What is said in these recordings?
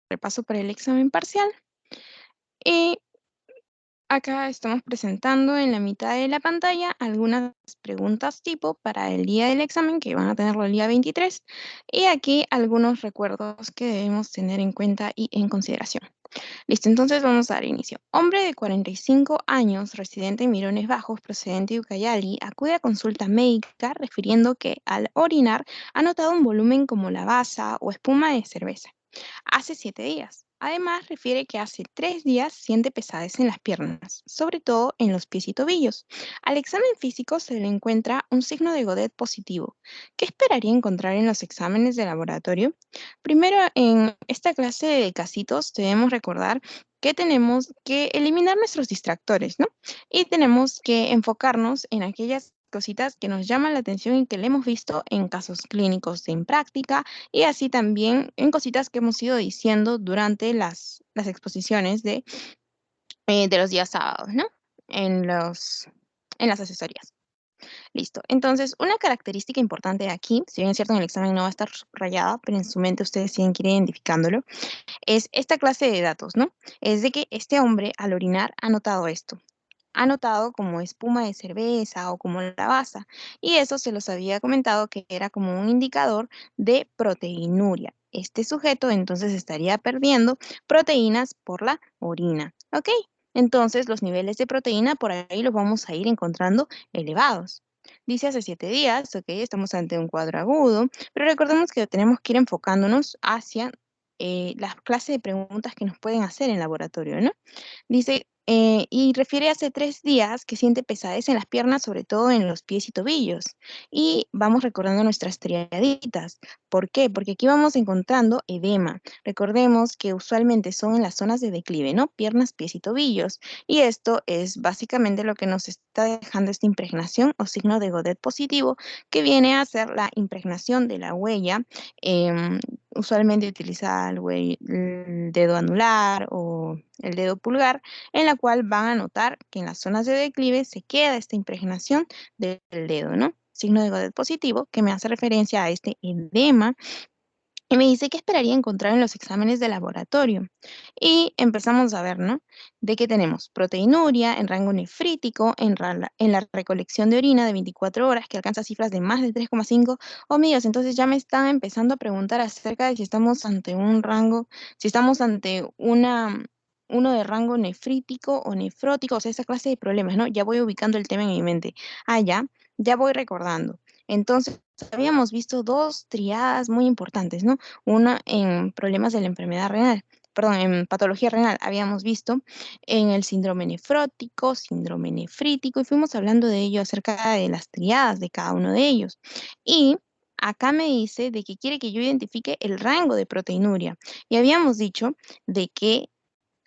repaso para el examen parcial. Y acá estamos presentando en la mitad de la pantalla algunas preguntas tipo para el día del examen, que van a tenerlo el día 23, y aquí algunos recuerdos que debemos tener en cuenta y en consideración. Listo, entonces vamos a dar inicio. Hombre de 45 años, residente en Mirones Bajos, procedente de Ucayali, acude a consulta médica refiriendo que al orinar ha notado un volumen como la basa o espuma de cerveza. Hace 7 días. Además, refiere que hace 3 días siente pesadez en las piernas, sobre todo en los pies y tobillos. Al examen físico se le encuentra un signo de Godet positivo. ¿Qué esperaría encontrar en los exámenes de laboratorio? Primero, en esta clase de casitos debemos recordar que tenemos que eliminar nuestros distractores, ¿no? Y tenemos que enfocarnos en aquellas cositas que nos llaman la atención y que le hemos visto en casos clínicos en práctica y así también en cositas que hemos ido diciendo durante las exposiciones de los días sábados, ¿no? En las asesorías. Listo. Entonces, una característica importante de aquí, si bien es cierto en el examen no va a estar subrayada, pero en su mente ustedes tienen que ir identificándolo, es esta clase de datos, ¿no? Es de que este hombre al orinar ha notado esto. Ha notado como espuma de cerveza o como la basa, y eso se los había comentado que era como un indicador de proteinuria. Este sujeto entonces estaría perdiendo proteínas por la orina, ¿ok? Entonces los niveles de proteína por ahí los vamos a ir encontrando elevados. Dice hace 7 días, ok, estamos ante un cuadro agudo, pero recordemos que tenemos que ir enfocándonos hacia las clases de preguntas que nos pueden hacer en laboratorio, ¿no? Dice, y refiere hace 3 días que siente pesadez en las piernas, sobre todo en los pies y tobillos. Y vamos recordando nuestras triaditas. ¿Por qué? Porque aquí vamos encontrando edema. Recordemos que usualmente son en las zonas de declive, ¿no? Piernas, pies y tobillos. Y esto es básicamente lo que nos está dejando esta impregnación o signo de Godet positivo, que viene a ser la impregnación de la huella, usualmente utilizada el dedo anular o el dedo pulgar, en la cual van a notar que en las zonas de declive se queda esta impregnación del dedo, ¿no? Signo de Godet positivo que me hace referencia a este edema y me dice qué esperaría encontrar en los exámenes de laboratorio. Y empezamos a ver, ¿no? De que tenemos proteinuria en rango nefrítico, en la recolección de orina de 24 horas, que alcanza cifras de más de 3,5 ohmios. Entonces ya me están empezando a preguntar acerca de si estamos ante un rango, si estamos ante uno de rango nefrítico o nefrótico, o sea, esa clase de problemas, ¿no? Ya voy ubicando el tema en mi mente. Ah, ya voy recordando. Entonces, habíamos visto 2 triadas muy importantes, ¿no? Una en problemas de la enfermedad renal, perdón, en patología renal habíamos visto, en el síndrome nefrótico, síndrome nefrítico, y fuimos hablando de ello acerca de las triadas de cada uno de ellos. Y acá me dice de que quiere que yo identifique el rango de proteinuria. Y habíamos dicho de que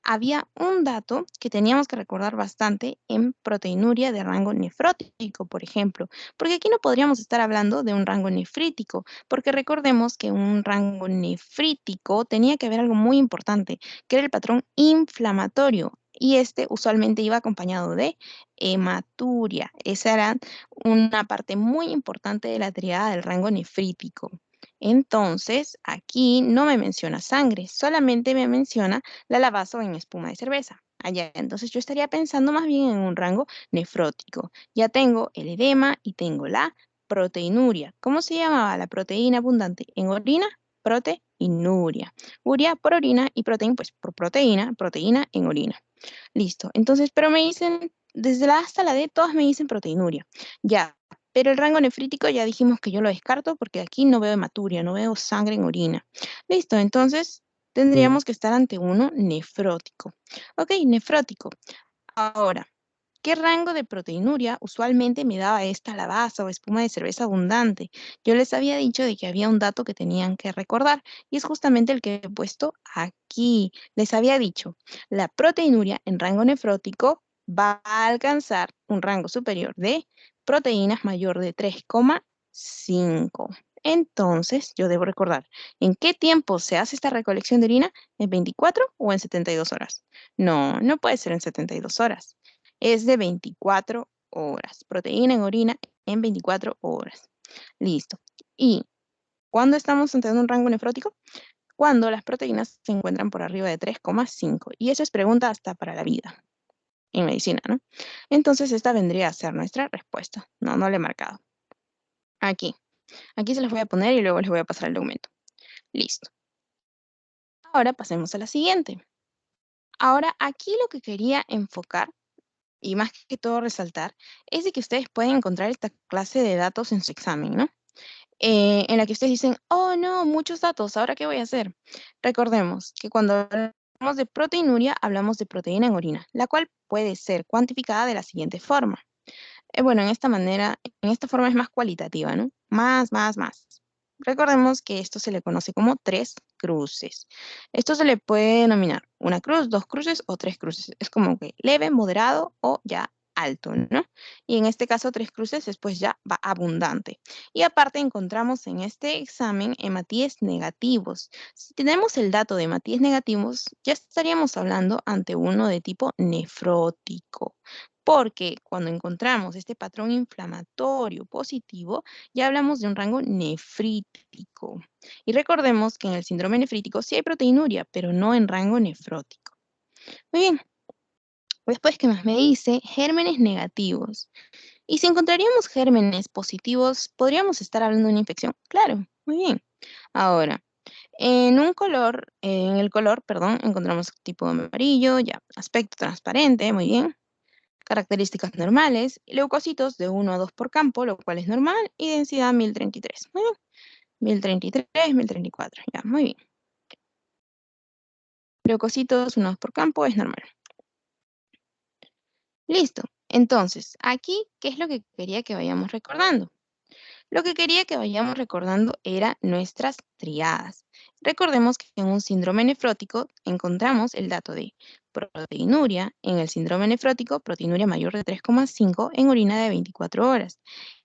había un dato que teníamos que recordar bastante en proteinuria de rango nefrótico, por ejemplo, porque aquí no podríamos estar hablando de un rango nefrítico, porque recordemos que un rango nefrítico tenía que haber algo muy importante, que era el patrón inflamatorio, y este usualmente iba acompañado de hematuria. Esa era una parte muy importante de la triada del rango nefrítico. Entonces, aquí no me menciona sangre, solamente me menciona la lavazo en espuma de cerveza. Allá, entonces yo estaría pensando más bien en un rango nefrótico. Ya tengo el edema y tengo la proteinuria. ¿Cómo se llamaba la proteína abundante en orina? Proteinuria. Uria por orina y proteína, pues por proteína, proteína en orina. Listo. Entonces, pero me dicen, desde la A hasta la D, todas me dicen proteinuria. Ya. Pero el rango nefrítico ya dijimos que yo lo descarto porque aquí no veo hematuria, no veo sangre en orina. Listo, entonces tendríamos que estar ante uno nefrótico. Ok, nefrótico. Ahora, ¿qué rango de proteinuria usualmente me daba esta lavaza o espuma de cerveza abundante? Yo les había dicho de que había un dato que tenían que recordar y es justamente el que he puesto aquí. Les había dicho, la proteinuria en rango nefrótico va a alcanzar un rango superior de proteínas mayor de 3,5. Entonces, yo debo recordar, ¿en qué tiempo se hace esta recolección de orina? ¿En 24 o en 72 horas? No, no puede ser en 72 horas. Es de 24 horas. Proteína en orina en 24 horas. Listo. ¿Y cuándo estamos ante un rango nefrótico? cuando las proteínas se encuentran por arriba de 3,5. Y eso es pregunta hasta para la vida en medicina, ¿no? Entonces esta vendría a ser nuestra respuesta. No, no le he marcado. Aquí. Aquí se los voy a poner y luego les voy a pasar el documento. Listo. Ahora pasemos a la siguiente. Ahora aquí lo que quería enfocar y más que todo resaltar es de que ustedes pueden encontrar esta clase de datos en su examen, ¿no? En la que ustedes dicen, oh no, muchos datos, ¿ahora qué voy a hacer? Recordemos que cuando hablamos de proteinuria, hablamos de proteína en orina, la cual puede ser cuantificada de la siguiente forma. Bueno, en esta forma es más cualitativa, ¿no? Más. Recordemos que esto se le conoce como tres cruces. Esto se le puede denominar una cruz, dos cruces o tres cruces. Es como que leve, moderado o ya alto, ¿no? Y en este caso, tres cruces después ya va abundante. Y aparte encontramos en este examen hematíes negativos. Si tenemos el dato de hematíes negativos, ya estaríamos hablando ante uno de tipo nefrótico. Porque cuando encontramos este patrón inflamatorio positivo, ya hablamos de un rango nefrítico. Y recordemos que en el síndrome nefrítico sí hay proteinuria, pero no en rango nefrótico. Muy bien, después, ¿qué más me dice? Gérmenes negativos. Y si encontraríamos gérmenes positivos, ¿podríamos estar hablando de una infección? Claro, muy bien. Ahora, en el color, perdón, encontramos tipo amarillo, ya, aspecto transparente, muy bien. Características normales, leucocitos de 1 a 2 por campo, lo cual es normal, y densidad 1033. Muy bien, 1033, 1034, ya, muy bien. Leucocitos 1 a 2 por campo es normal. Listo. Entonces, aquí, ¿qué es lo que quería que vayamos recordando? Lo que quería que vayamos recordando era nuestras triadas. Recordemos que en un síndrome nefrótico encontramos el dato de proteinuria, en el síndrome nefrótico, proteinuria mayor de 3,5 en orina de 24 horas.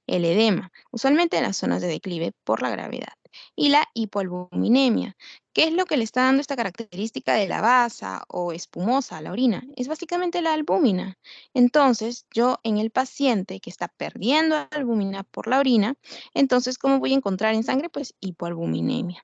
El edema, usualmente en las zonas de declive por la gravedad. Y la hipoalbuminemia. ¿Qué es lo que le está dando esta característica de la basa o espumosa a la orina? Es básicamente la albúmina. Entonces, yo en el paciente que está perdiendo albúmina por la orina, entonces, ¿cómo voy a encontrar en sangre? Pues hipoalbuminemia.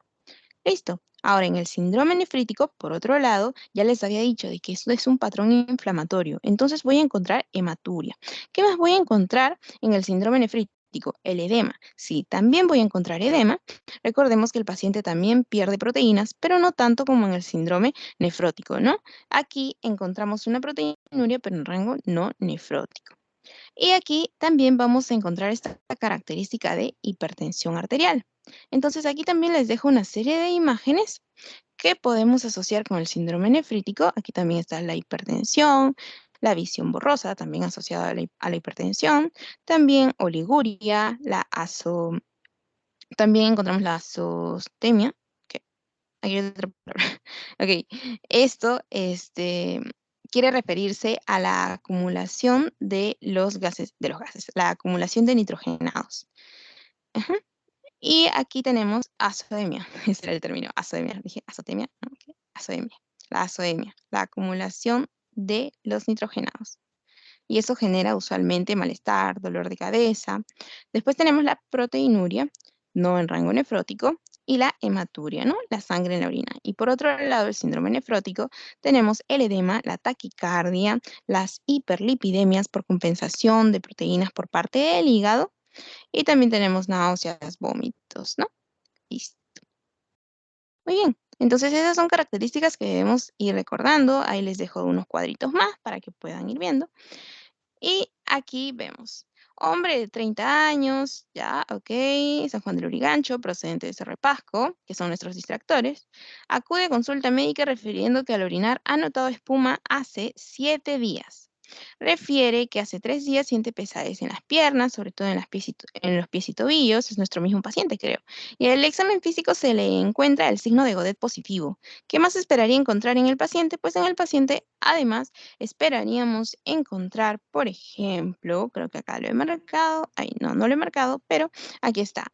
Listo. Ahora, en el síndrome nefrítico, por otro lado, ya les había dicho de que esto es un patrón inflamatorio. Entonces voy a encontrar hematuria. ¿Qué más voy a encontrar en el síndrome nefrítico? El edema. Sí, también voy a encontrar edema. Recordemos que el paciente también pierde proteínas, pero no tanto como en el síndrome nefrótico, ¿no? Aquí encontramos una proteinuria, pero en rango no nefrótico. Y aquí también vamos a encontrar esta característica de hipertensión arterial. Entonces aquí también les dejo una serie de imágenes que podemos asociar con el síndrome nefrítico. Aquí también está la hipertensión, la visión borrosa, también asociada a la hipertensión, también oliguria, también encontramos la azostemia, que aquí hay otra palabra. Ok, esto quiere referirse a la acumulación de los gases, la acumulación de nitrogenados. Ajá. Y aquí tenemos azodemia, ese era el término, azodemia, dije azotemia, no, ok, azodemia, la acumulación de los nitrogenados. Y eso genera usualmente malestar, dolor de cabeza. Después tenemos la proteinuria, no en rango nefrótico, y la hematuria, ¿no? La sangre en la orina. Y por otro lado, el síndrome nefrótico, tenemos el edema, la taquicardia, las hiperlipidemias por compensación de proteínas por parte del hígado, y también tenemos náuseas, vómitos, ¿no? Listo. Muy bien. Entonces esas son características que debemos ir recordando. Ahí les dejo unos cuadritos más para que puedan ir viendo. Y aquí vemos, hombre de 30 años, ya, ok, San Juan del Urigancho, procedente de Cerro de Pasco, que son nuestros distractores, acude a consulta médica refiriendo que al orinar ha notado espuma hace 7 días. Refiere que hace 3 días siente pesadez en las piernas, sobre todo en los pies y tobillos, es nuestro mismo paciente, creo. Y en el examen físico se le encuentra el signo de Godet positivo. ¿Qué más esperaría encontrar en el paciente? Pues en el paciente, además, esperaríamos encontrar, por ejemplo, creo que acá lo he marcado, ay, no, no lo he marcado, pero aquí está.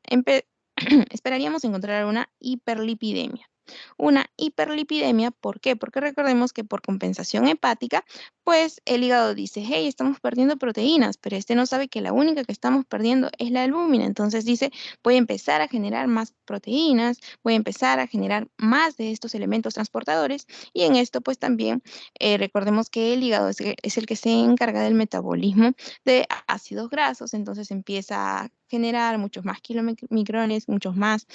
Esperaríamos encontrar una hiperlipidemia. una hiperlipidemia. ¿Por qué? Porque recordemos que por compensación hepática, pues el hígado dice, hey, estamos perdiendo proteínas, pero este no sabe que la única que estamos perdiendo es la albúmina. Entonces dice, voy a empezar a generar más proteínas, voy a empezar a generar más de estos elementos transportadores, y en esto pues también recordemos que el hígado es el que se encarga del metabolismo de ácidos grasos. Entonces empieza a generar muchos más kilomicrones, muchas más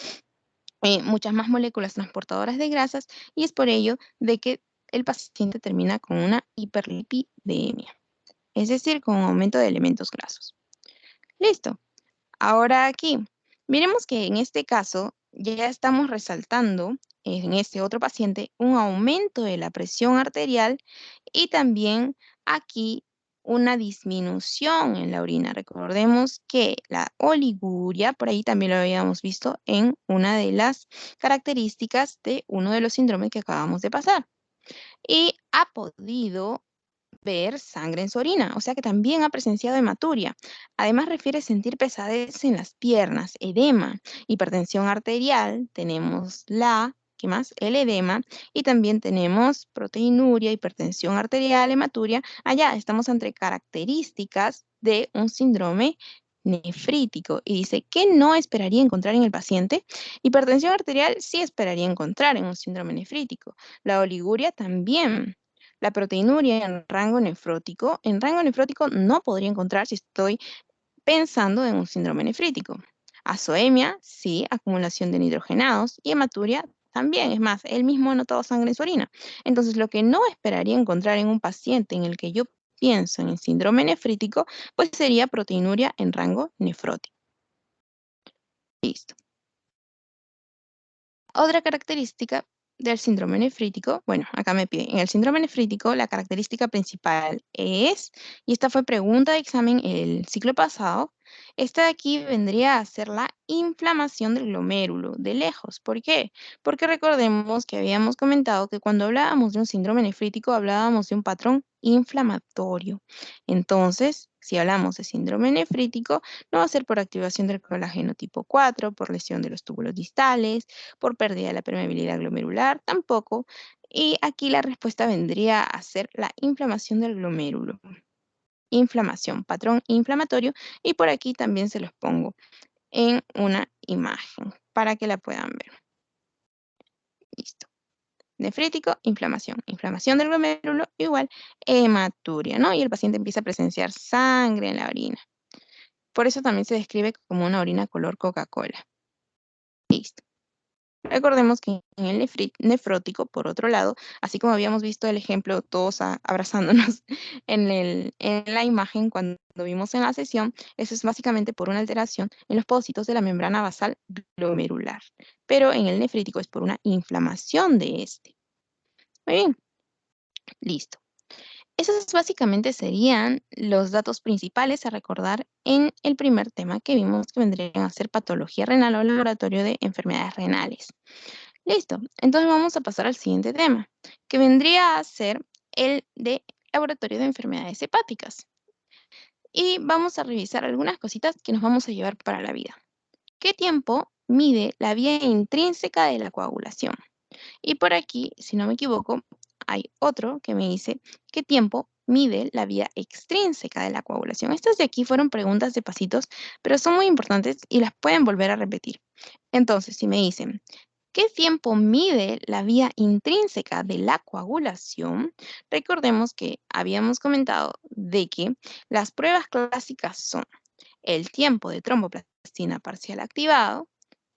moléculas transportadoras de grasas, y es por ello de que el paciente termina con una hiperlipidemia, es decir, con un aumento de elementos grasos. Listo. Ahora aquí, miremos que en este caso ya estamos resaltando en este otro paciente un aumento de la presión arterial y también aquí una disminución en la orina. Recordemos que la oliguria, por ahí también lo habíamos visto en una de las características de uno de los síndromes que acabamos de pasar. Y ha podido ver sangre en su orina, o sea que también ha presenciado hematuria. Además refiere sentir pesadez en las piernas, edema, hipertensión arterial, tenemos ¿qué más? El edema, y también tenemos proteinuria, hipertensión arterial, hematuria. Allá estamos entre características de un síndrome nefrítico, y dice que no esperaría encontrar en el paciente. Hipertensión arterial sí esperaría encontrar en un síndrome nefrítico. La oliguria también. La proteinuria en rango nefrótico no podría encontrar si estoy pensando en un síndrome nefrítico. Azoemia, sí, acumulación de nidrogenados, y hematuria también. Es más, él mismo ha notado sangre en su orina. Entonces, lo que no esperaría encontrar en un paciente en el que yo pienso en el síndrome nefrítico, pues sería proteinuria en rango nefrótico. Listo. Otra característica del síndrome nefrítico, bueno, acá me pide, en el síndrome nefrítico la característica principal es, y esta fue pregunta de examen el ciclo pasado, esta de aquí vendría a ser la inflamación del glomérulo, de lejos. ¿Por qué? Porque recordemos que habíamos comentado que cuando hablábamos de un síndrome nefrítico hablábamos de un patrón inflamatorio. Entonces, si hablamos de síndrome nefrítico, no va a ser por activación del colágeno tipo 4, por lesión de los túbulos distales, por pérdida de la permeabilidad glomerular, tampoco. Y aquí la respuesta vendría a ser la inflamación del glomérulo. Inflamación, patrón inflamatorio, y por aquí también se los pongo en una imagen para que la puedan ver. Listo. Nefrítico, inflamación. Inflamación del glomérulo igual hematuria, ¿no? Y el paciente empieza a presenciar sangre en la orina. Por eso también se describe como una orina color Coca-Cola. Listo. Recordemos que en el nefrótico, por otro lado, así como habíamos visto el ejemplo todos abrazándonos en la imagen cuando vimos en la sesión, eso es básicamente por una alteración en los pocitos de la membrana basal glomerular. Pero en el nefrítico es por una inflamación de este. Muy bien, listo. Esos básicamente serían los datos principales a recordar en el primer tema que vimos, que vendrían a ser patología renal o laboratorio de enfermedades renales. Listo, entonces vamos a pasar al siguiente tema, que vendría a ser el de laboratorio de enfermedades hepáticas. Y vamos a revisar algunas cositas que nos vamos a llevar para la vida. ¿Qué tiempo mide la vía intrínseca de la coagulación? Y por aquí, si no me equivoco, hay otro que me dice, ¿qué tiempo mide la vía extrínseca de la coagulación? Estas de aquí fueron preguntas de pasitos, pero son muy importantes y las pueden volver a repetir. Entonces, si me dicen, ¿qué tiempo mide la vía intrínseca de la coagulación? Recordemos que habíamos comentado de que las pruebas clásicas son el tiempo de tromboplastina parcial activado,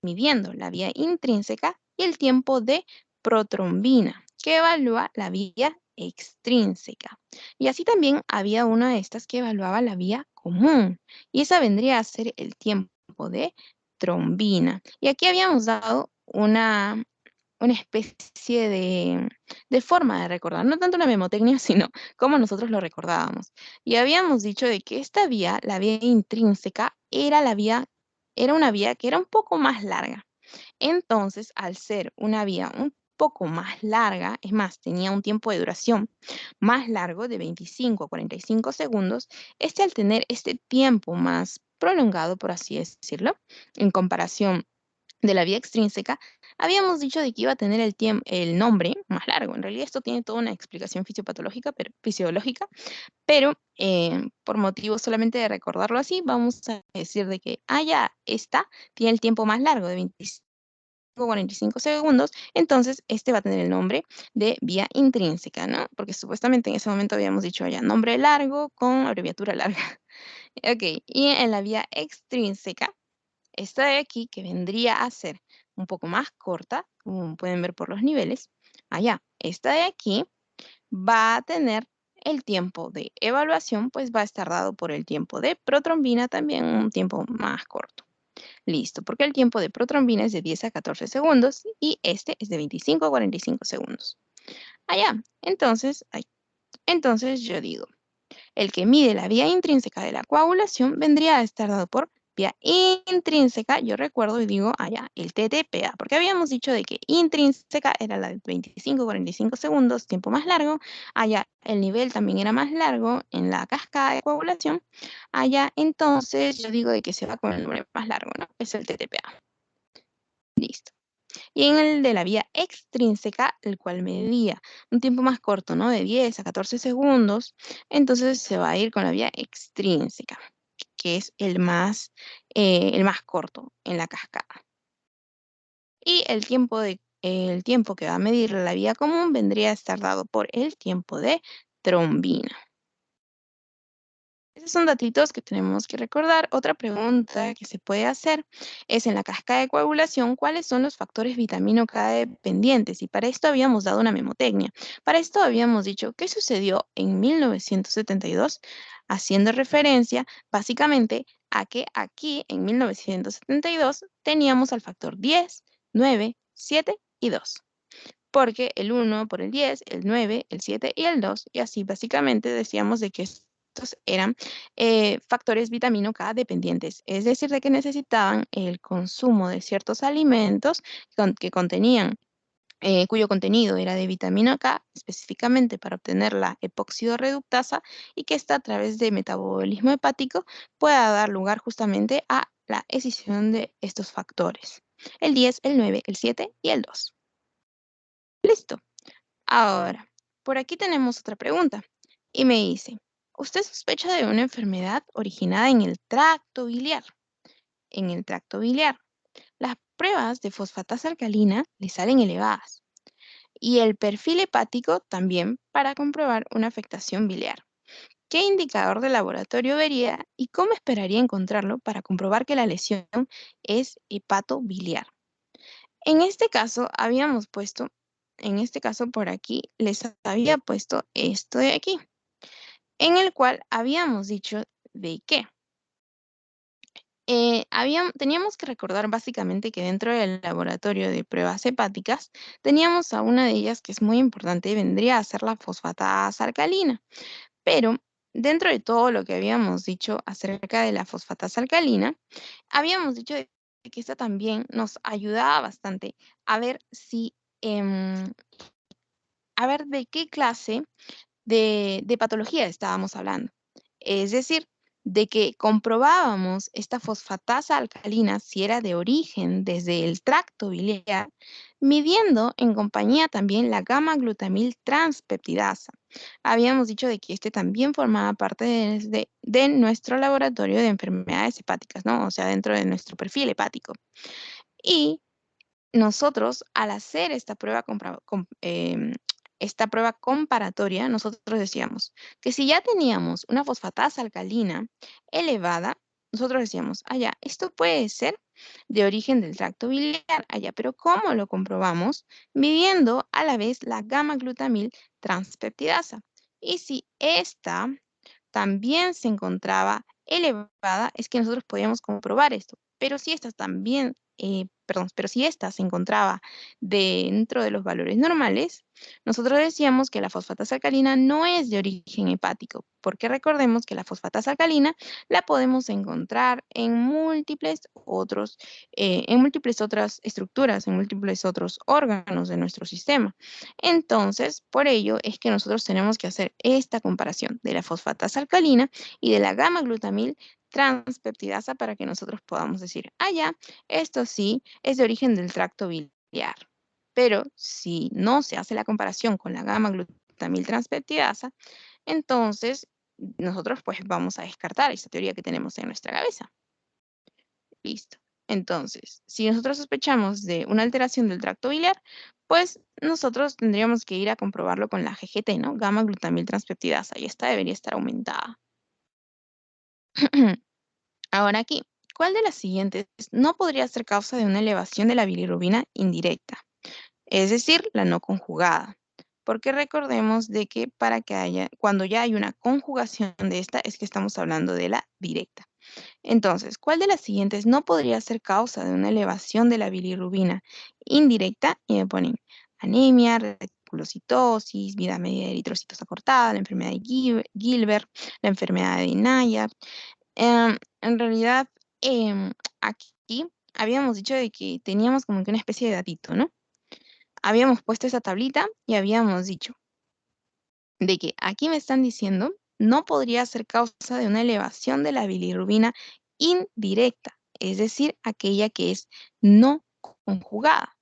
midiendo la vía intrínseca, y el tiempo de protrombina, que evalúa la vía extrínseca. Y así también había una de estas que evaluaba la vía común, y esa vendría a ser el tiempo de trombina. Y aquí habíamos dado una especie de forma de recordar, no tanto la memotecnia, sino cómo nosotros lo recordábamos. Y habíamos dicho de que esta vía, la vía intrínseca, era una vía que era un poco más larga. Entonces, al ser una vía un poco más larga, es más, tenía un tiempo de duración más largo, de 25 a 45 segundos, al tener este tiempo más prolongado, por así decirlo, en comparación de la vía extrínseca, habíamos dicho de que iba a tener el nombre más largo. En realidad esto tiene toda una explicación fisiopatológica, fisiológica, pero por motivo solamente de recordarlo así, vamos a decir de que, ya, esta tiene el tiempo más largo de 45 segundos, entonces este va a tener el nombre de vía intrínseca, ¿no? Porque supuestamente en ese momento habíamos dicho ya nombre largo con abreviatura larga. Ok, y en la vía extrínseca, esta de aquí, que vendría a ser un poco más corta, como pueden ver por los niveles, allá, esta de aquí va a tener el tiempo de evaluación, pues va a estar dado por el tiempo de protrombina, también un tiempo más corto. Listo, porque el tiempo de protrombina es de 10 a 14 segundos y este es de 25 a 45 segundos. Entonces, entonces yo digo, el que mide la vía intrínseca de la coagulación vendría a estar dado por vía intrínseca. Yo recuerdo y digo, el TTPA, porque habíamos dicho de que intrínseca era la de 25-45 segundos, tiempo más largo. El nivel también era más largo en la cascada de coagulación. Entonces yo digo de que se va con el número más largo, ¿no? Es el TTPA. Listo. Y en el de la vía extrínseca, el cual medía un tiempo más corto, ¿no? De 10 a 14 segundos, entonces se va a ir con la vía extrínseca, que es el más corto en la cascada. Y el tiempo que va a medir la vía común vendría a estar dado por el tiempo de trombina. Esos son datitos que tenemos que recordar. Otra pregunta que se puede hacer es en la cascada de coagulación, ¿cuáles son los factores vitamina K dependientes? Y para esto habíamos dado una memotecnia. Para esto habíamos dicho qué sucedió en 1972, haciendo referencia básicamente a que aquí en 1972 teníamos al factor 10, 9, 7 y 2. Porque el 1 por el 10, el 9, el 7 y el 2, y así básicamente decíamos de que estos eran factores vitamina K dependientes, es decir, de que necesitaban el consumo de ciertos alimentos que contenían, cuyo contenido era de vitamina K, específicamente para obtener la epoxidorreductasa, y que esta a través de metabolismo hepático pueda dar lugar justamente a la escisión de estos factores, el 10, el 9, el 7 y el 2. Listo. Ahora, por aquí tenemos otra pregunta y me dice, ¿usted sospecha de una enfermedad originada en el tracto biliar? En el tracto biliar, las pruebas de fosfatasa alcalina le salen elevadas y el perfil hepático también para comprobar una afectación biliar. ¿Qué indicador de laboratorio vería y cómo esperaría encontrarlo para comprobar que la lesión es hepatobiliar? En este caso, en este caso por aquí, les había puesto esto de aquí, en el cual habíamos dicho de que teníamos que recordar básicamente que dentro del laboratorio de pruebas hepáticas teníamos a una de ellas que es muy importante, vendría a ser la fosfatasa alcalina. Pero dentro de todo lo que habíamos dicho acerca de la fosfatasa alcalina, habíamos dicho de que esta también nos ayudaba bastante a ver em, a ver de qué clase de patología estábamos hablando. Es decir, de que comprobábamos esta fosfatasa alcalina si era de origen desde el tracto biliar, midiendo en compañía también la gamma-glutamil transpeptidasa. Habíamos dicho de que este también formaba parte de nuestro laboratorio de enfermedades hepáticas, ¿no? O sea, dentro de nuestro perfil hepático. Y nosotros, al hacer esta prueba comparatoria, nosotros decíamos que si ya teníamos una fosfatasa alcalina elevada, nosotros decíamos, esto puede ser de origen del tracto biliar, pero ¿cómo lo comprobamos? Midiendo a la vez la gamma-glutamil transpeptidasa. Y si esta también se encontraba elevada, es que nosotros podíamos comprobar esto. Pero si esta también, pero si esta se encontraba dentro de los valores normales, Nosotros decíamos que la fosfatasa alcalina no es de origen hepático, porque recordemos que la fosfatasa alcalina la podemos encontrar en múltiples otras estructuras, en múltiples otros órganos de nuestro sistema. Entonces, por ello es que nosotros tenemos que hacer esta comparación de la fosfatasa alcalina y de la gamma-glutamil transpeptidasa para que nosotros podamos decir, ah, ya, esto sí es de origen del tracto biliar. Pero si no se hace la comparación con la gamma-glutamil transpeptidasa, entonces nosotros pues vamos a descartar esa teoría que tenemos en nuestra cabeza. Listo. Entonces, si nosotros sospechamos de una alteración del tracto biliar, pues nosotros tendríamos que ir a comprobarlo con la GGT, ¿no? Gamma-glutamil transpeptidasa, y esta debería estar aumentada. Ahora aquí, ¿cuál de las siguientes no podría ser causa de una elevación de la bilirrubina indirecta? Es decir, la no conjugada. Porque recordemos de que cuando ya hay una conjugación de esta, es que estamos hablando de la directa. Entonces, ¿cuál de las siguientes no podría ser causa de una elevación de la bilirrubina indirecta? Y me ponen anemia, reticulocitosis, vida media de eritrocitos acortada, la enfermedad de Gilbert, la enfermedad de Nayar. En realidad, aquí habíamos dicho de que teníamos como que una especie de datito, ¿no? Habíamos puesto esa tablita y habíamos dicho de que aquí me están diciendo no podría ser causa de una elevación de la bilirrubina indirecta, es decir, aquella que es no conjugada.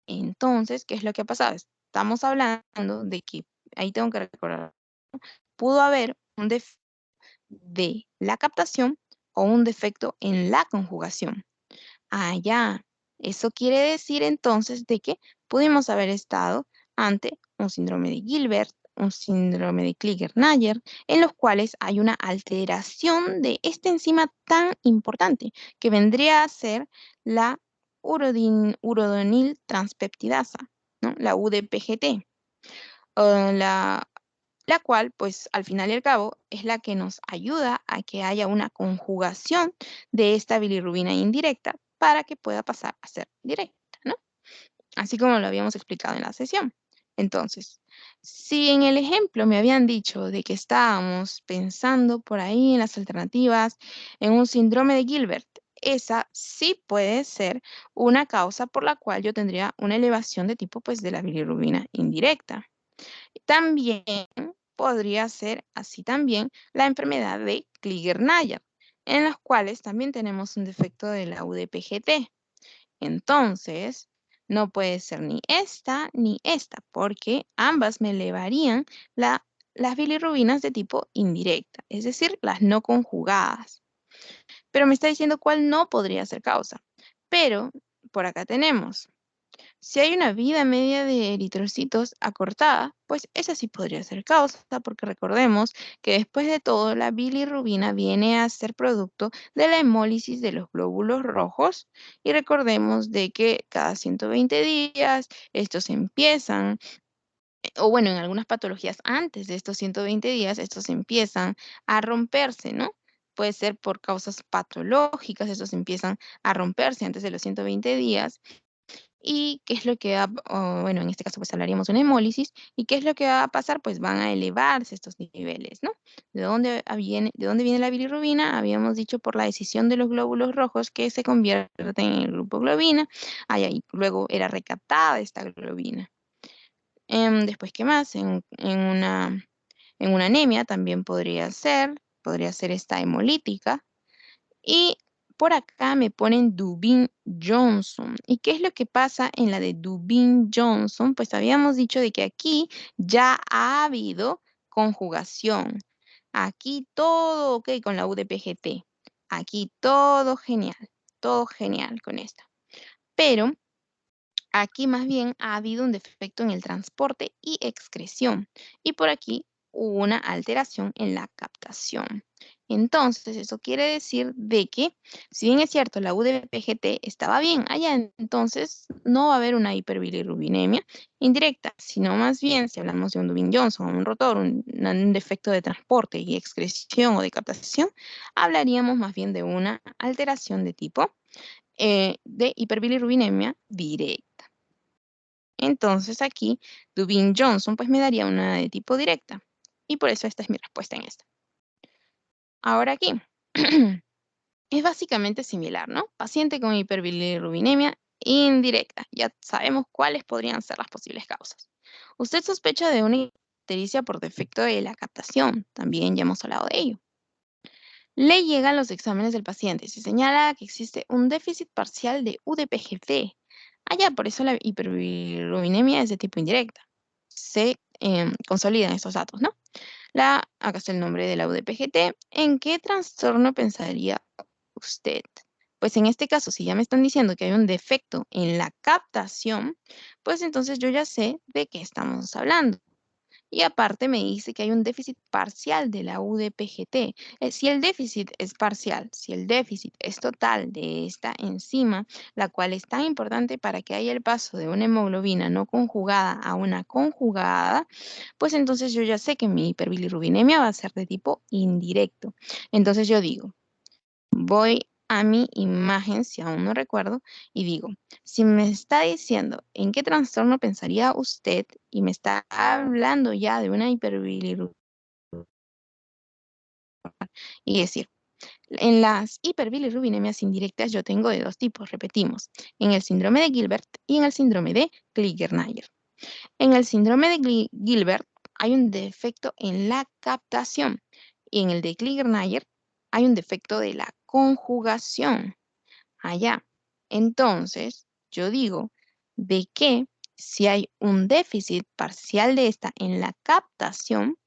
Entonces, ¿qué es lo que ha pasado? Estamos hablando de que, ahí tengo que recordar, pudo haber un defecto de la captación o un defecto en la conjugación. Ah, ya. Eso quiere decir entonces de que pudimos haber estado ante un síndrome de Gilbert, un síndrome de Klinger-Nayer, en los cuales hay una alteración de esta enzima tan importante, que vendría a ser la urodinil transpeptidasa, ¿no? La UDPGT, la cual, pues al final y al cabo, es la que nos ayuda a que haya una conjugación de esta bilirrubina indirecta para que pueda pasar a ser directa, ¿no? Así como lo habíamos explicado en la sesión. Entonces, si en el ejemplo me habían dicho de que estábamos pensando por ahí en las alternativas, en un síndrome de Gilbert, esa sí puede ser una causa por la cual yo tendría una elevación de tipo, pues, de la bilirrubina indirecta. También podría ser así también la enfermedad de Klinger-Nayer, en las cuales también tenemos un defecto de la UDPGT. Entonces, no puede ser ni esta, porque ambas me elevarían las bilirrubinas de tipo indirecta, es decir, las no conjugadas. Pero me está diciendo cuál no podría ser causa. Pero por acá tenemos, si hay una vida media de eritrocitos acortada, pues esa sí podría ser causa, porque recordemos que después de todo la bilirrubina viene a ser producto de la hemólisis de los glóbulos rojos y recordemos de que cada 120 días estos empiezan, o bueno, en algunas patologías antes de estos 120 días estos empiezan a romperse, ¿no? Puede ser por causas patológicas, estos empiezan a romperse antes de los 120 días. ¿Y qué es lo que va, bueno, en este caso pues hablaríamos de una hemólisis, y qué es lo que va a pasar? Pues van a elevarse estos niveles, ¿no? ¿De dónde viene la bilirrubina? Habíamos dicho por la decisión de los glóbulos rojos que se convierten en el grupo globina, ahí luego era recaptada esta globina. Después, ¿qué más? En una anemia también podría ser esta hemolítica, y por acá me ponen Dubin-Johnson. ¿Y qué es lo que pasa en la de Dubin-Johnson? Pues habíamos dicho de que aquí ya ha habido conjugación. Aquí todo ok con la UDPGT. Aquí todo genial con esta. Pero aquí más bien ha habido un defecto en el transporte y excreción, y por aquí hubo una alteración en la captación. Entonces, eso quiere decir de que, si bien es cierto, la UDPGT estaba bien allá, entonces no va a haber una hiperbilirrubinemia indirecta, sino más bien, si hablamos de un Dubin-Johnson, un rotor, un defecto de transporte y excreción o de captación, hablaríamos más bien de una alteración de tipo de hiperbilirrubinemia directa. Entonces aquí, Dubin Johnson, pues me daría una de tipo directa. Y por eso esta es mi respuesta en esta. Ahora aquí, es básicamente similar, ¿no? Paciente con hiperbilirrubinemia indirecta. Ya sabemos cuáles podrían ser las posibles causas. Usted sospecha de una ictericia por defecto de la captación. También ya hemos hablado de ello. Le llegan los exámenes del paciente. Se señala que existe un déficit parcial de UDPGT. Allá, por eso la hiperbilirubinemia es de tipo indirecta. Se consolidan estos datos, ¿no? Acá está el nombre de la UDPGT. ¿En qué trastorno pensaría usted? Pues en este caso, si ya me están diciendo que hay un defecto en la captación, pues entonces yo ya sé de qué estamos hablando. Y aparte me dice que hay un déficit parcial de la UDPGT. Si el déficit es parcial, si el déficit es total de esta enzima, la cual es tan importante para que haya el paso de una hemoglobina no conjugada a una conjugada, pues entonces yo ya sé que mi hiperbilirrubinemia va a ser de tipo indirecto. Entonces yo digo, voy a mi imagen, si aún no recuerdo, y digo, si me está diciendo en qué trastorno pensaría usted y me está hablando ya de una hiperbilirrubinemia, y decir, en las hiperbilirrubinemias indirectas yo tengo de dos tipos, repetimos, en el síndrome de Gilbert y en el síndrome de Kliger-Nayer. En el síndrome de Gilbert hay un defecto en la captación y en el de Kliger-Nayer hay un defecto de la conjugación. Allá. Entonces, yo digo de que si hay un déficit parcial de esta en la captación,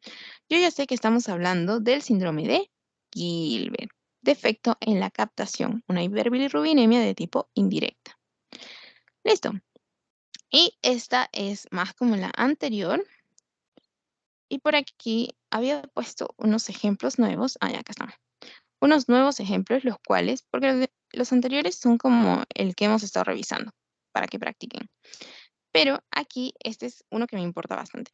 yo ya sé que estamos hablando del síndrome de Gilbert. Defecto en la captación, una hiperbilirrubinemia de tipo indirecta. Listo. Y esta es más como la anterior. Y por aquí había puesto unos ejemplos nuevos. Ah, ya, acá están. Unos nuevos ejemplos, los cuales, porque los anteriores son como el que hemos estado revisando, para que practiquen. Pero aquí este es uno que me importa bastante.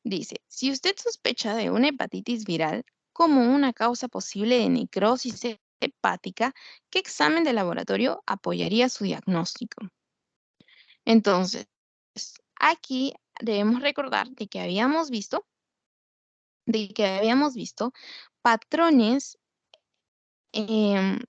Dice, si usted sospecha de una hepatitis viral como una causa posible de necrosis hepática, ¿qué examen de laboratorio apoyaría su diagnóstico? Entonces, aquí debemos recordar de que habíamos visto patrones em,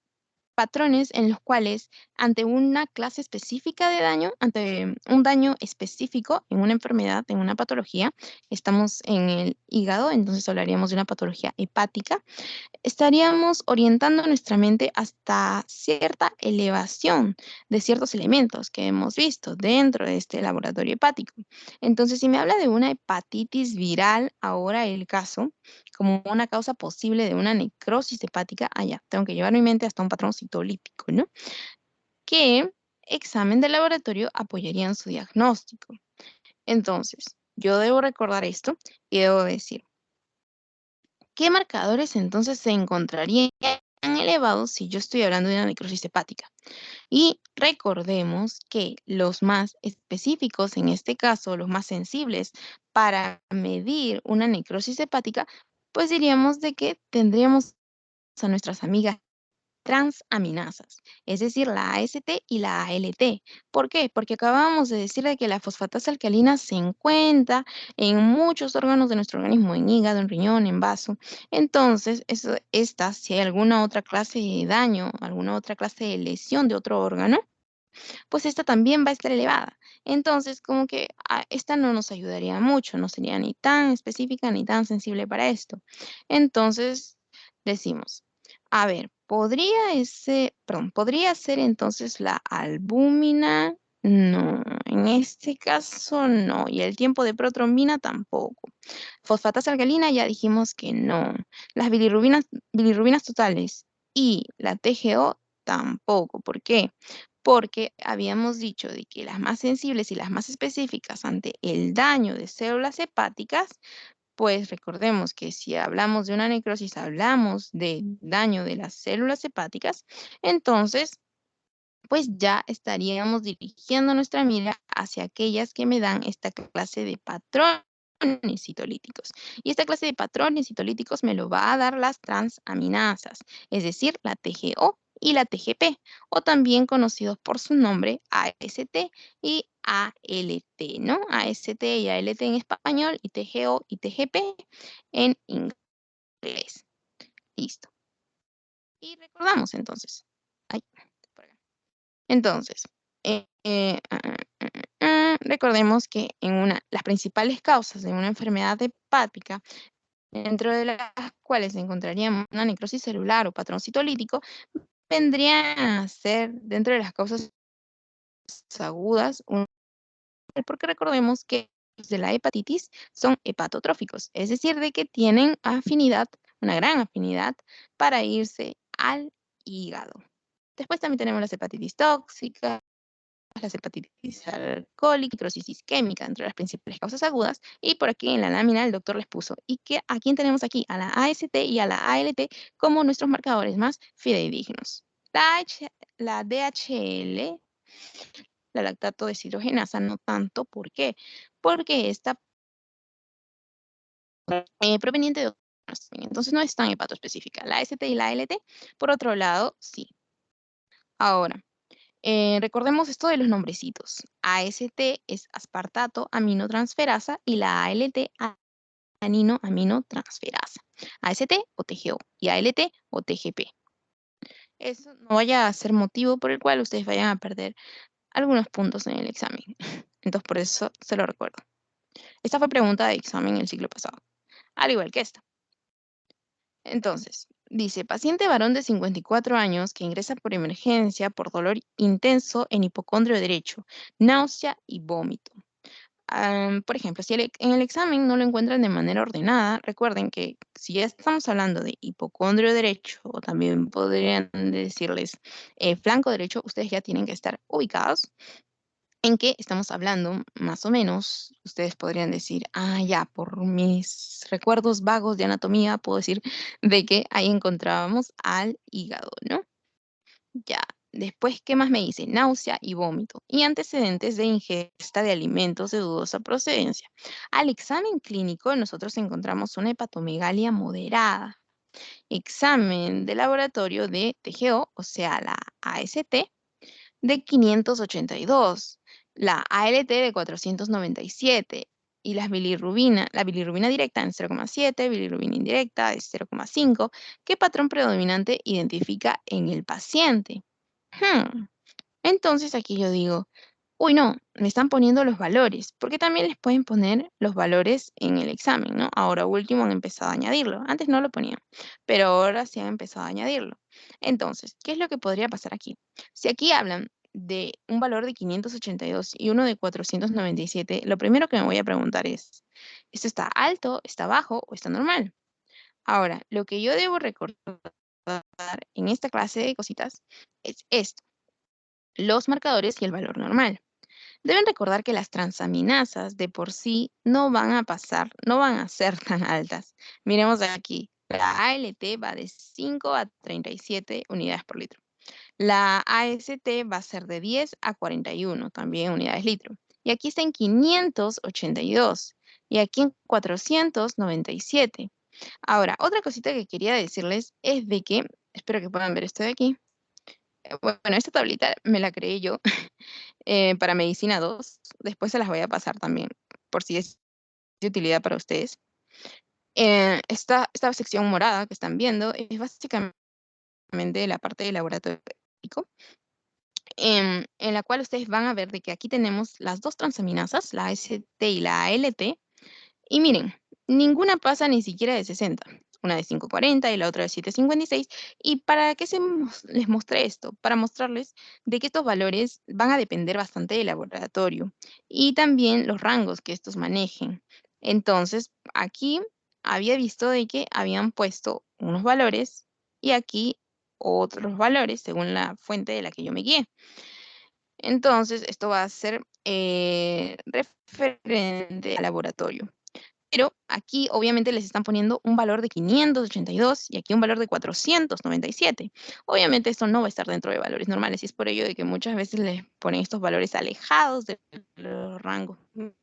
patrones en los cuales ante una clase específica de daño, ante un daño específico en una enfermedad, en una patología, estamos en el hígado, entonces hablaríamos de una patología hepática, estaríamos orientando nuestra mente hasta cierta elevación de ciertos elementos que hemos visto dentro de este laboratorio hepático. Entonces, si me habla de una hepatitis viral, ahora el caso, como una causa posible de una necrosis hepática, allá, tengo que llevar mi mente hasta un patrón citolítico, ¿no? ¿Qué examen de laboratorio apoyaría en su diagnóstico? Entonces, yo debo recordar esto y debo decir, ¿qué marcadores entonces se encontrarían elevados si yo estoy hablando de una necrosis hepática? Y recordemos que los más específicos, en este caso, los más sensibles para medir una necrosis hepática, pues diríamos de que tendríamos a nuestras amigas transaminasas, es decir, la AST y la ALT. ¿Por qué? Porque acabamos de decir de que la fosfatasa alcalina se encuentra en muchos órganos de nuestro organismo, en hígado, en riñón, en vaso. Entonces, esta, si hay alguna otra clase de daño, alguna otra clase de lesión de otro órgano, pues esta también va a estar elevada. Entonces, como que esta no nos ayudaría mucho, no sería ni tan específica ni tan sensible para esto. Entonces, decimos, a ver, ¿podría ser entonces la albúmina? No, en este caso no. Y el tiempo de protrombina tampoco. Fosfatasa alcalina ya dijimos que no. Las bilirrubinas totales y la TGO tampoco. ¿Por qué? Porque habíamos dicho de que las más sensibles y las más específicas ante el daño de células hepáticas, pues recordemos que si hablamos de una necrosis, hablamos de daño de las células hepáticas, entonces pues ya estaríamos dirigiendo nuestra mira hacia aquellas que me dan esta clase de patrones citolíticos. Y esta clase de patrones citolíticos me lo va a dar las transaminasas, es decir, la TGO y la TGP, o también conocidos por su nombre AST y ALT, ¿no? AST y ALT en español y TGO y TGP en inglés. Listo. Y recordamos entonces. Ay, por acá. Entonces, recordemos que las principales causas de una enfermedad hepática, dentro de las cuales encontraríamos una necrosis celular o patrón citolítico, vendrían a ser dentro de las causas agudas, porque recordemos que los de la hepatitis son hepatotróficos, es decir, de que tienen afinidad, una gran afinidad para irse al hígado. Después también tenemos las hepatitis tóxicas, las hepatitis alcohólica, necrosis isquémica, entre las principales causas agudas. Y por aquí en la lámina el doctor les puso. ¿Y a quién tenemos aquí? A la AST y a la ALT como nuestros marcadores más fidedignos. La DHL, la lactato deshidrogenasa, no tanto. ¿Por qué? Porque está proveniente de otros, entonces no es tan hepatoespecífica. La AST y la ALT, por otro lado, sí. Ahora, recordemos esto de los nombrecitos. AST es aspartato aminotransferasa y la ALT aminotransferasa. AST o TGO y ALT o TGP. Eso no vaya a ser motivo por el cual ustedes vayan a perder algunos puntos en el examen. Entonces, por eso se lo recuerdo. Esta fue pregunta de examen el ciclo pasado, al igual que esta. Entonces, dice, paciente varón de 54 años que ingresa por emergencia por dolor intenso en hipocondrio derecho, náusea y vómito. Por ejemplo, si en el examen no lo encuentran de manera ordenada, recuerden que si ya estamos hablando de hipocondrio derecho, o también podrían decirles flanco derecho, ustedes ya tienen que estar ubicados en qué estamos hablando, más o menos. Ustedes podrían decir, ya, por mis recuerdos vagos de anatomía, puedo decir de que ahí encontrábamos al hígado, ¿no? Ya, después, ¿qué más me dice? Náusea y vómito y antecedentes de ingesta de alimentos de dudosa procedencia. Al examen clínico, nosotros encontramos una hepatomegalia moderada. Examen de laboratorio de TGO, o sea, la AST, de 582, la ALT de 497 y la bilirrubina directa en 0,7, bilirrubina indirecta de 0,5. ¿Qué patrón predominante identifica en el paciente? Entonces aquí yo digo, uy, no, me están poniendo los valores, porque también les pueden poner los valores en el examen, ¿no? Ahora último han empezado a añadirlo. Antes no lo ponían, pero ahora sí han empezado a añadirlo. Entonces, ¿qué es lo que podría pasar aquí? Si aquí hablan de un valor de 582 y uno de 497, lo primero que me voy a preguntar es, ¿esto está alto, está bajo o está normal? Ahora, lo que yo debo recordar en esta clase de cositas es esto, los marcadores y el valor normal. Deben recordar que las transaminasas de por sí no van a pasar, no van a ser tan altas. Miremos aquí, la ALT va de 5 a 37 unidades por litro. La AST va a ser de 10 a 41, también unidades litro. Y aquí está en 582 y aquí en 497. Ahora, otra cosita que quería decirles es de que, espero que puedan ver esto de aquí. Bueno, esta tablita me la creé yo para medicina 2. Después se las voy a pasar también, por si es de utilidad para ustedes. Esta sección morada que están viendo es básicamente la parte del laboratorio clínico, en la cual ustedes van a ver de que aquí tenemos las dos transaminasas, la AST y la ALT, y miren, ninguna pasa ni siquiera de 60, una de 540 y la otra de 756. ¿Y para qué les mostré esto? Para mostrarles de que estos valores van a depender bastante del laboratorio y también los rangos que estos manejen. Entonces, aquí había visto de que habían puesto unos valores y aquí otros valores según la fuente de la que yo me guié. Entonces, esto va a ser referente al laboratorio. Pero aquí obviamente les están poniendo un valor de 582 y aquí un valor de 497. Obviamente esto no va a estar dentro de valores normales y es por ello de que muchas veces les ponen estos valores alejados de los rangos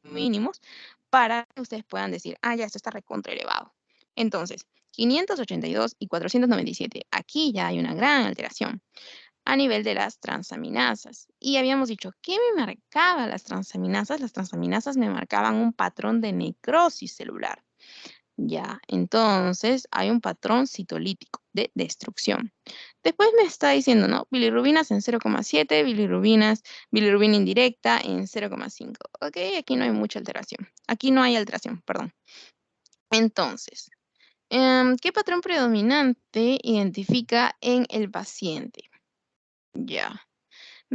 mínimos para que ustedes puedan decir, ya, esto está recontra elevado. Entonces, 582 y 497. Aquí ya hay una gran alteración. a nivel de las transaminasas. Y habíamos dicho, ¿qué me marcaba las transaminasas? Las transaminasas me marcaban un patrón de necrosis celular. Ya, entonces hay un patrón citolítico de destrucción. Después me está diciendo, ¿no? Bilirrubinas en 0,7, bilirrubina indirecta en 0,5. Ok, aquí no hay mucha alteración. Aquí no hay alteración, perdón. Entonces, ¿qué patrón predominante identifica en el paciente? Ya.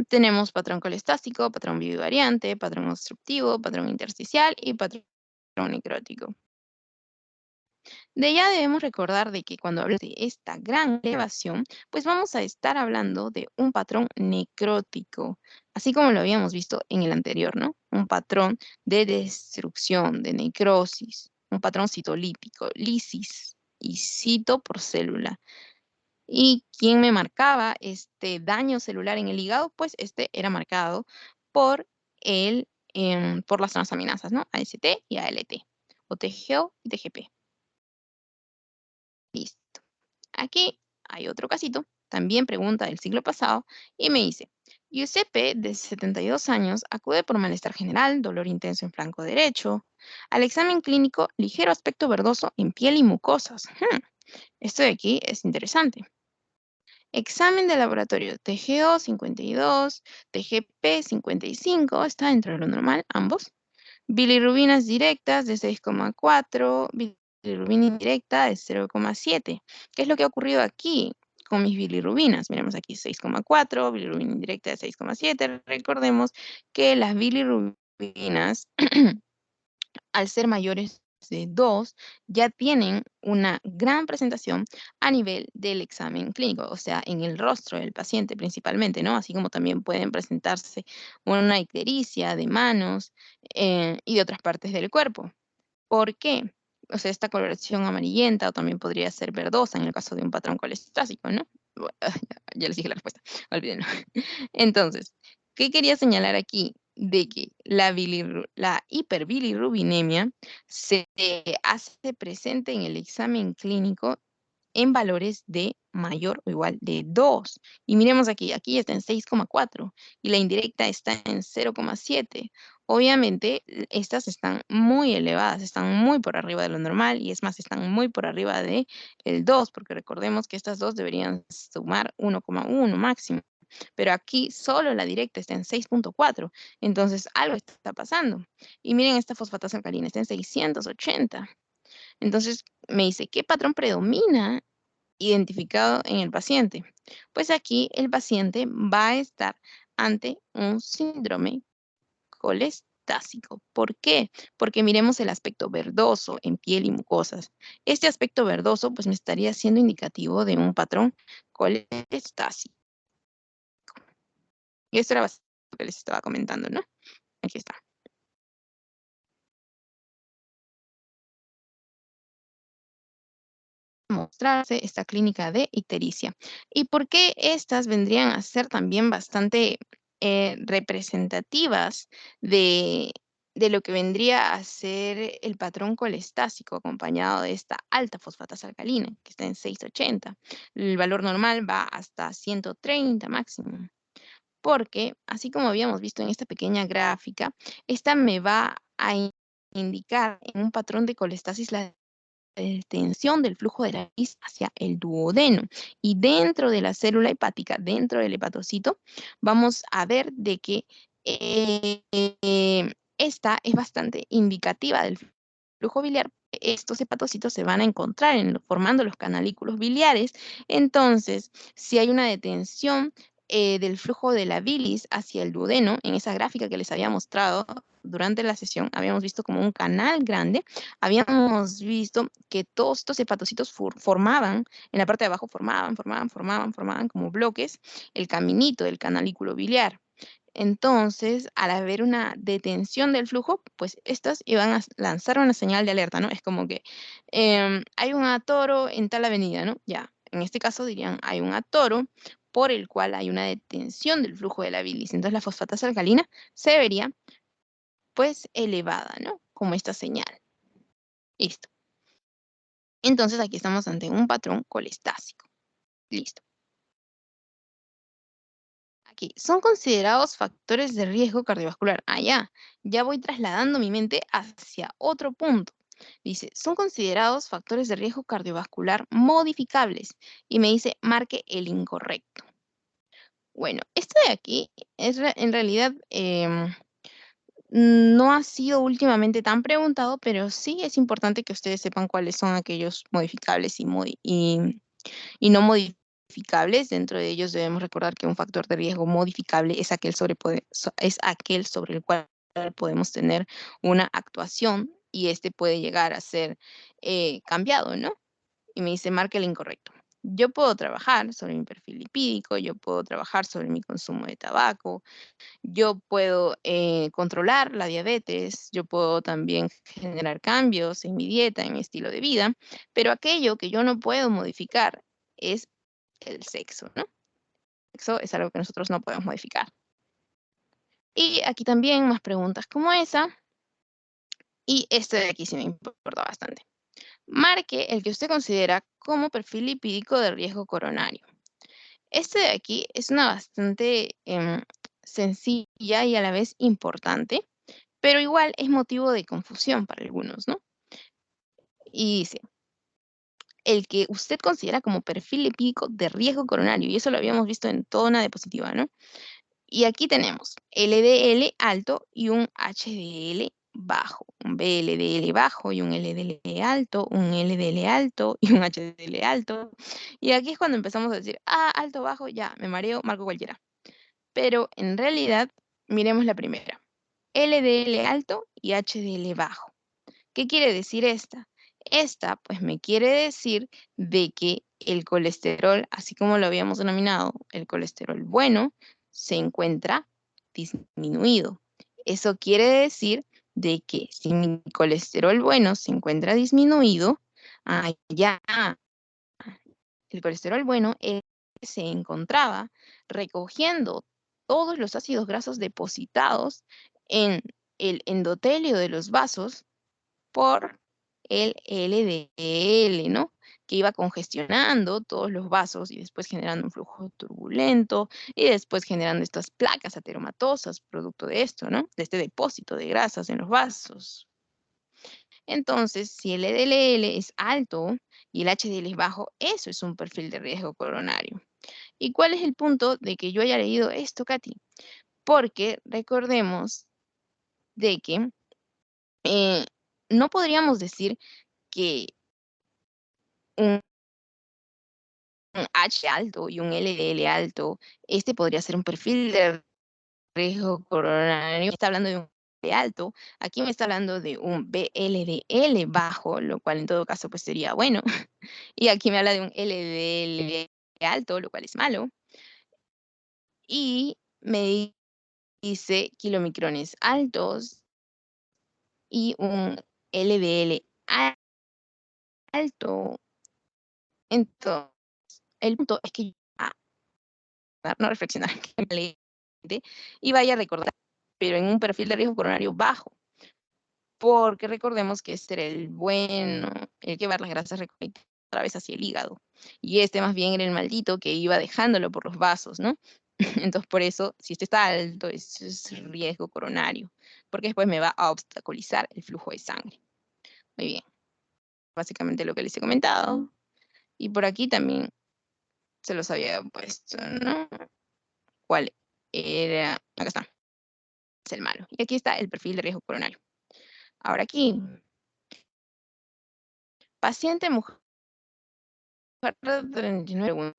Tenemos patrón colestático, patrón bivariante, patrón obstructivo, patrón intersticial y patrón necrótico. De ella debemos recordar de que cuando hablamos de esta gran elevación, pues vamos a estar hablando de un patrón necrótico, así como lo habíamos visto en el anterior, ¿no? Un patrón de destrucción, de necrosis, un patrón citolítico, lisis y cito por célula. ¿Y quién me marcaba este daño celular en el hígado? Pues este era marcado por por las transaminasas, ¿no? AST y ALT, o TGO y TGP. Listo. Aquí hay otro casito, también pregunta del siglo pasado, y me dice, Giuseppe, de 72 años, acude por malestar general, dolor intenso en flanco derecho, al examen clínico, ligero aspecto verdoso en piel y mucosas. Esto de aquí es interesante. Examen de laboratorio, TGO 52, TGP 55, está dentro de lo normal, ambos. Bilirrubinas directas de 6,4, bilirrubina indirecta de 0,7. ¿Qué es lo que ha ocurrido aquí con mis bilirrubinas? Miremos aquí 6,4, bilirrubina indirecta de 6,7. Recordemos que las bilirrubinas, al ser mayores de 2, ya tienen una gran presentación a nivel del examen clínico, o sea, en el rostro del paciente principalmente, ¿no? Así como también pueden presentarse una ictericia de manos y de otras partes del cuerpo. ¿Por qué? O sea, esta coloración amarillenta o también podría ser verdosa en el caso de un patrón colestático, ¿no? Ya les dije la respuesta, olvídenlo. Entonces, ¿qué quería señalar aquí? De que la hiperbilirrubinemia se hace presente en el examen clínico en valores de mayor o igual de 2. Y miremos aquí, aquí está en 6,4 y la indirecta está en 0,7. Obviamente, estas están muy elevadas, están muy por arriba de lo normal y es más, están muy por arriba de el 2, porque recordemos que estas dos deberían sumar 1,1 máximo. Pero aquí solo la directa está en 6,4. Entonces, algo está pasando. Y miren esta fosfatasa alcalina, está en 680. Entonces, me dice, ¿qué patrón predomina identificado en el paciente? Pues aquí el paciente va a estar ante un síndrome colestásico. ¿Por qué? Porque miremos el aspecto verdoso en piel y mucosas. Este aspecto verdoso pues me estaría siendo indicativo de un patrón colestásico. Y esto era bastante lo que les estaba comentando, ¿no? Aquí está. Mostrarse esta clínica de ictericia. ¿Y por qué estas vendrían a ser también bastante representativas de, de lo que vendría a ser el patrón colestásico acompañado de esta alta fosfatasa alcalina, que está en 680? El valor normal va hasta 130 máximo. Porque, así como habíamos visto en esta pequeña gráfica, esta me va a indicar en un patrón de colestasis la extensión del flujo de la raíz hacia el duodeno. Y dentro de la célula hepática, dentro del hepatocito, vamos a ver de que esta es bastante indicativa del flujo biliar. Estos hepatocitos se van a encontrar formando los canalículos biliares. Entonces, si hay una detención del flujo de la bilis hacia el duodeno, en esa gráfica que les había mostrado durante la sesión, habíamos visto como un canal grande, habíamos visto que todos estos hepatocitos formaban, en la parte de abajo formaban como bloques el caminito del canalículo biliar. Entonces, al haber una detención del flujo, pues estas iban a lanzar una señal de alerta, ¿no? Es como que hay un atoro en tal avenida, ¿no? Ya, en este caso dirían, hay un atoro por el cual hay una detención del flujo de la bilis. Entonces la fosfatasa alcalina se vería pues elevada, ¿no? Como esta señal. Listo. Entonces aquí estamos ante un patrón colestásico. Listo. aquí, son considerados factores de riesgo cardiovascular. Ya voy trasladando mi mente hacia otro punto. Dice, son considerados factores de riesgo cardiovascular modificables. Y me dice, marque el incorrecto. Bueno, esto de aquí es en realidad no ha sido últimamente tan preguntado, pero sí es importante que ustedes sepan cuáles son aquellos modificables y no modificables. Dentro de ellos debemos recordar que un factor de riesgo modificable es es aquel sobre el cual podemos tener una actuación y este puede llegar a ser cambiado, ¿no? Y me dice, marca el incorrecto. Yo puedo trabajar sobre mi perfil lipídico, yo puedo trabajar sobre mi consumo de tabaco, yo puedo controlar la diabetes, yo puedo también generar cambios en mi dieta, en mi estilo de vida, pero aquello que yo no puedo modificar es el sexo, ¿no? El sexo es algo que nosotros no podemos modificar. Y aquí también más preguntas como esa, y este de aquí sí me importa bastante. Marque el que usted considera como perfil lipídico de riesgo coronario. Este de aquí es una bastante sencilla y a la vez importante, pero igual es motivo de confusión para algunos, ¿no? Y dice, el que usted considera como perfil lipídico de riesgo coronario, y eso lo habíamos visto en toda una diapositiva, ¿no? Y aquí tenemos LDL alto y un HDL bajo, un VLDL bajo y un LDL alto, un LDL alto y un HDL alto. Y aquí es cuando empezamos a decir, alto, bajo, ya, me mareo, marco cualquiera. Pero en realidad, miremos la primera. LDL alto y HDL bajo. ¿Qué quiere decir esta? Esta, pues me quiere decir de que el colesterol, así como lo habíamos denominado, el colesterol bueno, se encuentra disminuido. Eso quiere decir de que si mi colesterol bueno se encuentra disminuido, ya el colesterol bueno se encontraba recogiendo todos los ácidos grasos depositados en el endotelio de los vasos por el LDL, ¿no? Que iba congestionando todos los vasos y después generando un flujo turbulento y después generando estas placas ateromatosas producto de esto, ¿no? De este depósito de grasas en los vasos. Entonces, si el LDL es alto y el HDL es bajo, eso es un perfil de riesgo coronario. ¿Y cuál es el punto de que yo haya leído esto, Katy? Porque recordemos de que eh, no podríamos decir que un H alto y un LDL alto, este podría ser un perfil de riesgo coronario. Está hablando de un B alto, aquí me está hablando de un VLDL bajo, lo cual en todo caso pues sería bueno. Y aquí me habla de un LDL alto, lo cual es malo. Y me dice kilomicrones altos y un LDL alto. Entonces, el punto es que no reflexionar y vaya a recordar, pero en un perfil de riesgo coronario bajo, porque recordemos que este era el bueno, el que va las grasas recolectadas otra vez hacia el hígado, y este más bien era el maldito que iba dejándolo por los vasos, ¿no? Entonces, por eso, si este está alto, es riesgo coronario, porque después me va a obstaculizar el flujo de sangre. Muy bien, básicamente lo que les he comentado, y por aquí también se los había puesto, ¿no? ¿Cuál era? Acá está. Es el malo. Y aquí está el perfil de riesgo coronario. Ahora aquí, paciente mujer de 39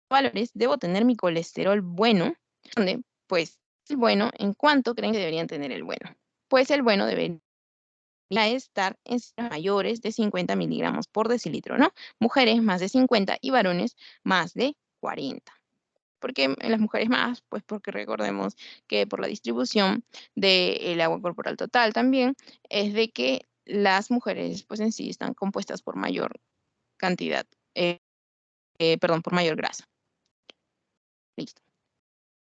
valores, debo tener mi colesterol bueno, donde pues el bueno, ¿en cuánto creen que deberían tener el bueno? Pues el bueno debería estar en cifras mayores de 50 miligramos por decilitro, ¿no? Mujeres más de 50 y varones más de 40. ¿Por qué en las mujeres más? Pues porque recordemos que por la distribución del agua corporal total también, es de que las mujeres pues en sí están compuestas por mayor cantidad, perdón, por mayor grasa. Listo.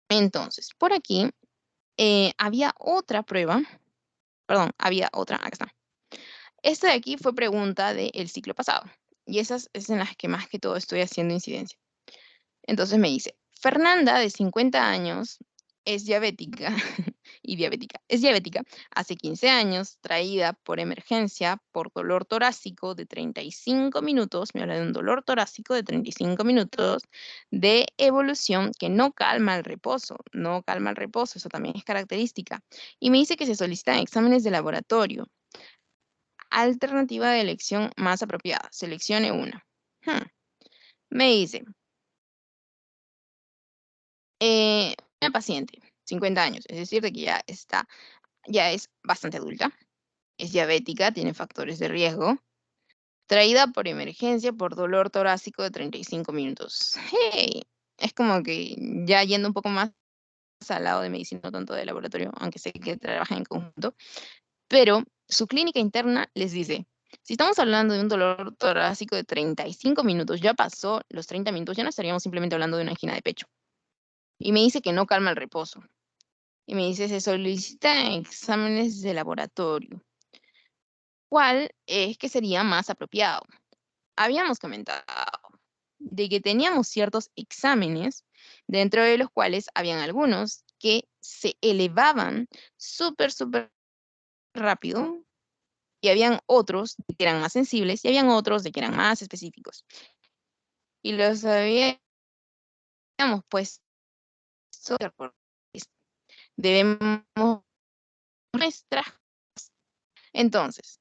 Entonces, por aquí había otra prueba, perdón, había otra, acá está. Esta de aquí fue pregunta del ciclo pasado y esas es en las que más que todo estoy haciendo incidencia. Entonces me dice, Fernanda, de 50 años, es diabética Es diabética hace 15 años, traída por emergencia por dolor torácico de 35 minutos. Me habla de un dolor torácico de 35 minutos de evolución que no calma el reposo. No calma el reposo, eso también es característica. Y me dice que se solicitan exámenes de laboratorio. Alternativa de elección más apropiada. Seleccione una. Me dice, una paciente, 50 años, es decir, de que ya es bastante adulta, es diabética, tiene factores de riesgo, traída por emergencia por dolor torácico de 35 minutos. Hey, es como que ya yendo un poco más al lado de medicina, no tanto de laboratorio, aunque sé que trabajan en conjunto, pero su clínica interna les dice, si estamos hablando de un dolor torácico de 35 minutos, ya pasó los 30 minutos, ya no estaríamos simplemente hablando de una angina de pecho. Y me dice que no calma el reposo. Y me dice, se solicitan exámenes de laboratorio. ¿Cuál es que sería más apropiado? Habíamos comentado de que teníamos ciertos exámenes, dentro de los cuales habían algunos que se elevaban súper rápido, y habían otros que eran más sensibles, y habían otros de que eran más específicos. Y los habíamos puesto por debemos nuestra. Entonces,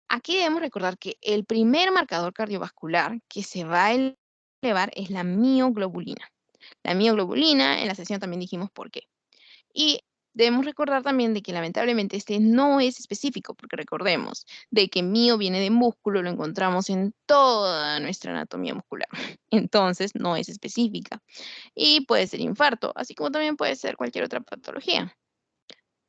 aquí debemos recordar que el primer marcador cardiovascular que se va a elevar es la mioglobulina. La mioglobulina, en la sesión también dijimos por qué. Y debemos recordar también de que lamentablemente este no es específico, porque recordemos de que mio viene de músculo, lo encontramos en toda nuestra anatomía muscular. Entonces, no es específica. Y puede ser infarto, así como también puede ser cualquier otra patología.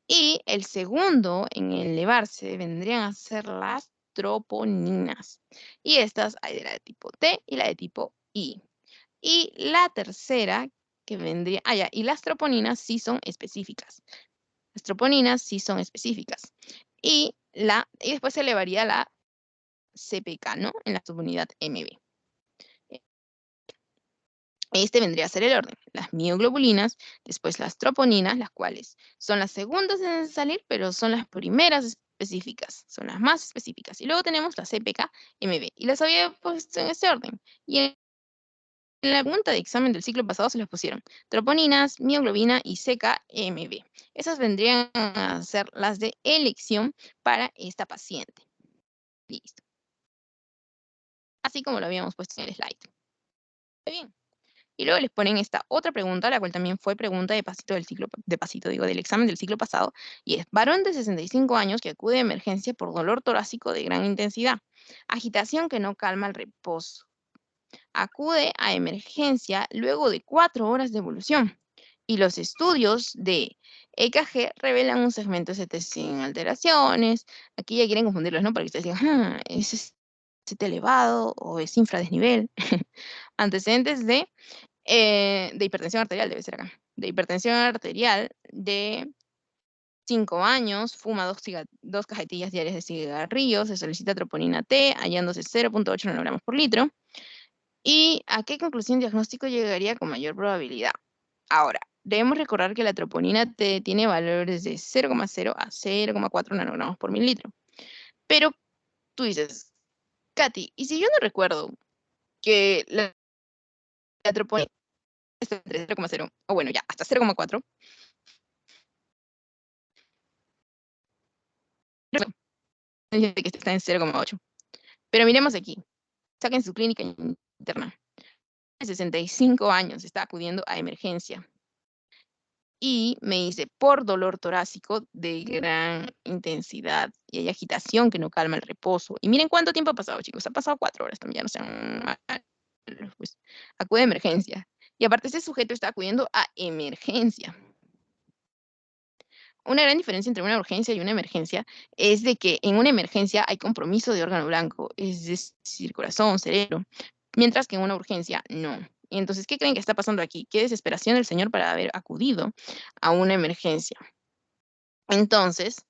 Y el segundo en elevarse vendrían a ser las troponinas. Y estas hay de la de tipo T y la de tipo I. Y la tercera que vendría, ya, y las troponinas sí son específicas. Las troponinas sí son específicas. Y después se elevaría la CPK, ¿no? En la subunidad MB. Este vendría a ser el orden. Las mioglobulinas, después las troponinas, las cuales son las segundas en salir, pero son las primeras específicas, son las más específicas. Y luego tenemos la CPK-MB, y las había puesto en ese orden. Y en la pregunta de examen del ciclo pasado se las pusieron troponinas, mioglobina y CK-MB. Esas vendrían a ser las de elección para esta paciente. Listo. Así como lo habíamos puesto en el slide. ¿Está bien? Y luego les ponen esta otra pregunta, la cual también fue pregunta de pasito del examen del ciclo pasado, y es, varón de 65 años que acude a emergencia por dolor torácico de gran intensidad, agitación que no calma el reposo. Acude a emergencia luego de 4 horas de evolución, y los estudios de EKG revelan un segmento CT sin alteraciones. Aquí ya quieren confundirlos, ¿no? Para que ustedes digan, ¿es CT elevado o es infradesnivel? Antecedentes de hipertensión arterial, debe ser acá. De hipertensión arterial de 5 años, fuma 2 cajetillas diarias de cigarrillos, se solicita troponina T, hallándose 0.8 nanogramos por litro. ¿Y a qué conclusión diagnóstico llegaría con mayor probabilidad? Ahora, debemos recordar que la troponina T tiene valores de 0,0 a 0,4 nanogramos por mililitro. Pero tú dices, Katy, ¿y si yo no recuerdo que la troponina está entre 0,0, o bueno, ya, hasta 0,4? Dice que está en 0,8. Pero miremos aquí, saquen su clínica interna. De 65 años está acudiendo a emergencia. Y me dice, por dolor torácico de gran intensidad y hay agitación que no calma el reposo. Y miren cuánto tiempo ha pasado, chicos. Ha pasado 4 horas también, no sean malos, pues. Acude a emergencia. Y aparte, ese sujeto está acudiendo a emergencia. Una gran diferencia entre una urgencia y una emergencia es de que en una emergencia hay compromiso de órgano blanco, es decir, corazón, cerebro, mientras que en una urgencia no. Y entonces, ¿qué creen que está pasando aquí? Qué desesperación del señor para haber acudido a una emergencia. Entonces,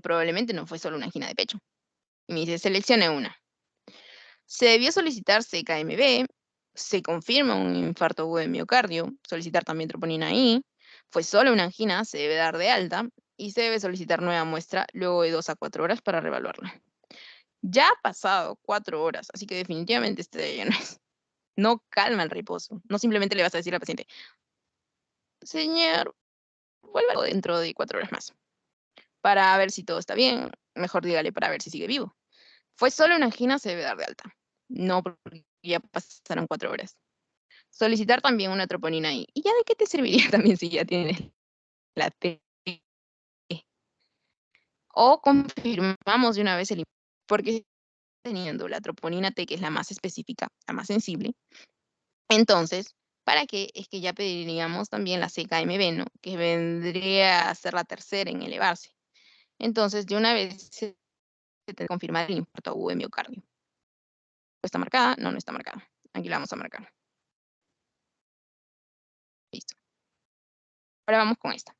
probablemente no fue solo una angina de pecho. Y me dice, seleccione una. Se debió solicitar CKMB, se confirma un infarto agudo de miocardio, solicitar también troponina I. Fue solo una angina, se debe dar de alta y se debe solicitar nueva muestra luego de 2 a 4 horas para reevaluarla. Ya ha pasado 4 horas, así que definitivamente este de no es. No calma el reposo. No simplemente le vas a decir al paciente, señor, vuelva dentro de 4 horas más. Para ver si todo está bien, mejor dígale para ver si sigue vivo. Fue solo una angina, se debe dar de alta. No porque ya pasaron 4 horas. Solicitar también una troponina I. ¿Y ya de qué te serviría también si ya tienes la T? O confirmamos de una vez el porque teniendo la troponina T, que es la más específica, la más sensible, entonces, ¿para qué? Es que ya pediríamos también la CKMB, ¿no? Que vendría a ser la tercera en elevarse. Entonces, de una vez se tiene que confirmar el infarto agudo de miocardio. ¿Está marcada? No, no está marcada. Aquí la vamos a marcar. Listo. Ahora vamos con esta.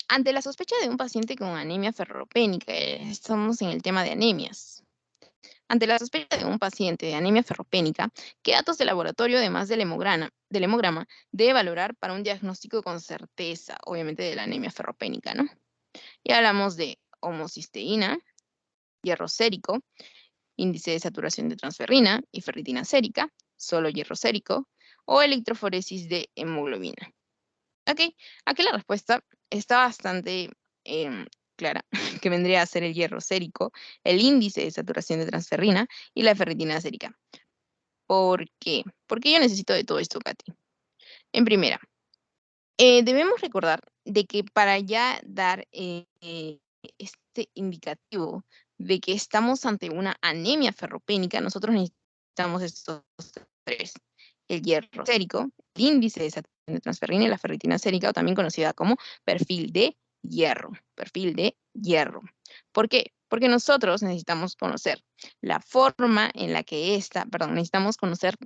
Ante la sospecha de un paciente con anemia ferropénica, estamos en el tema de anemias. Ante la sospecha de un paciente de anemia ferropénica, ¿qué datos de laboratorio, además del hemograma, debe valorar para un diagnóstico con certeza, obviamente, de la anemia ferropénica, ¿no? Y hablamos de homocisteína, hierro sérico, índice de saturación de transferrina y ferritina sérica, solo hierro sérico, o electroforesis de hemoglobina. Ok, aquí la respuesta está bastante clara, que vendría a ser el hierro sérico, el índice de saturación de transferrina y la ferritina sérica. ¿Por qué? Porque yo necesito de todo esto, Katy. En primera, debemos recordar de que para ya dar este indicativo de que estamos ante una anemia ferropénica, nosotros necesitamos estos tres: el hierro sérico, el índice de saturación de transferrina y la ferritina sérica, o también conocida como perfil de hierro. Perfil de hierro. ¿Por qué? Porque nosotros necesitamos conocer la forma en la que necesitamos conocer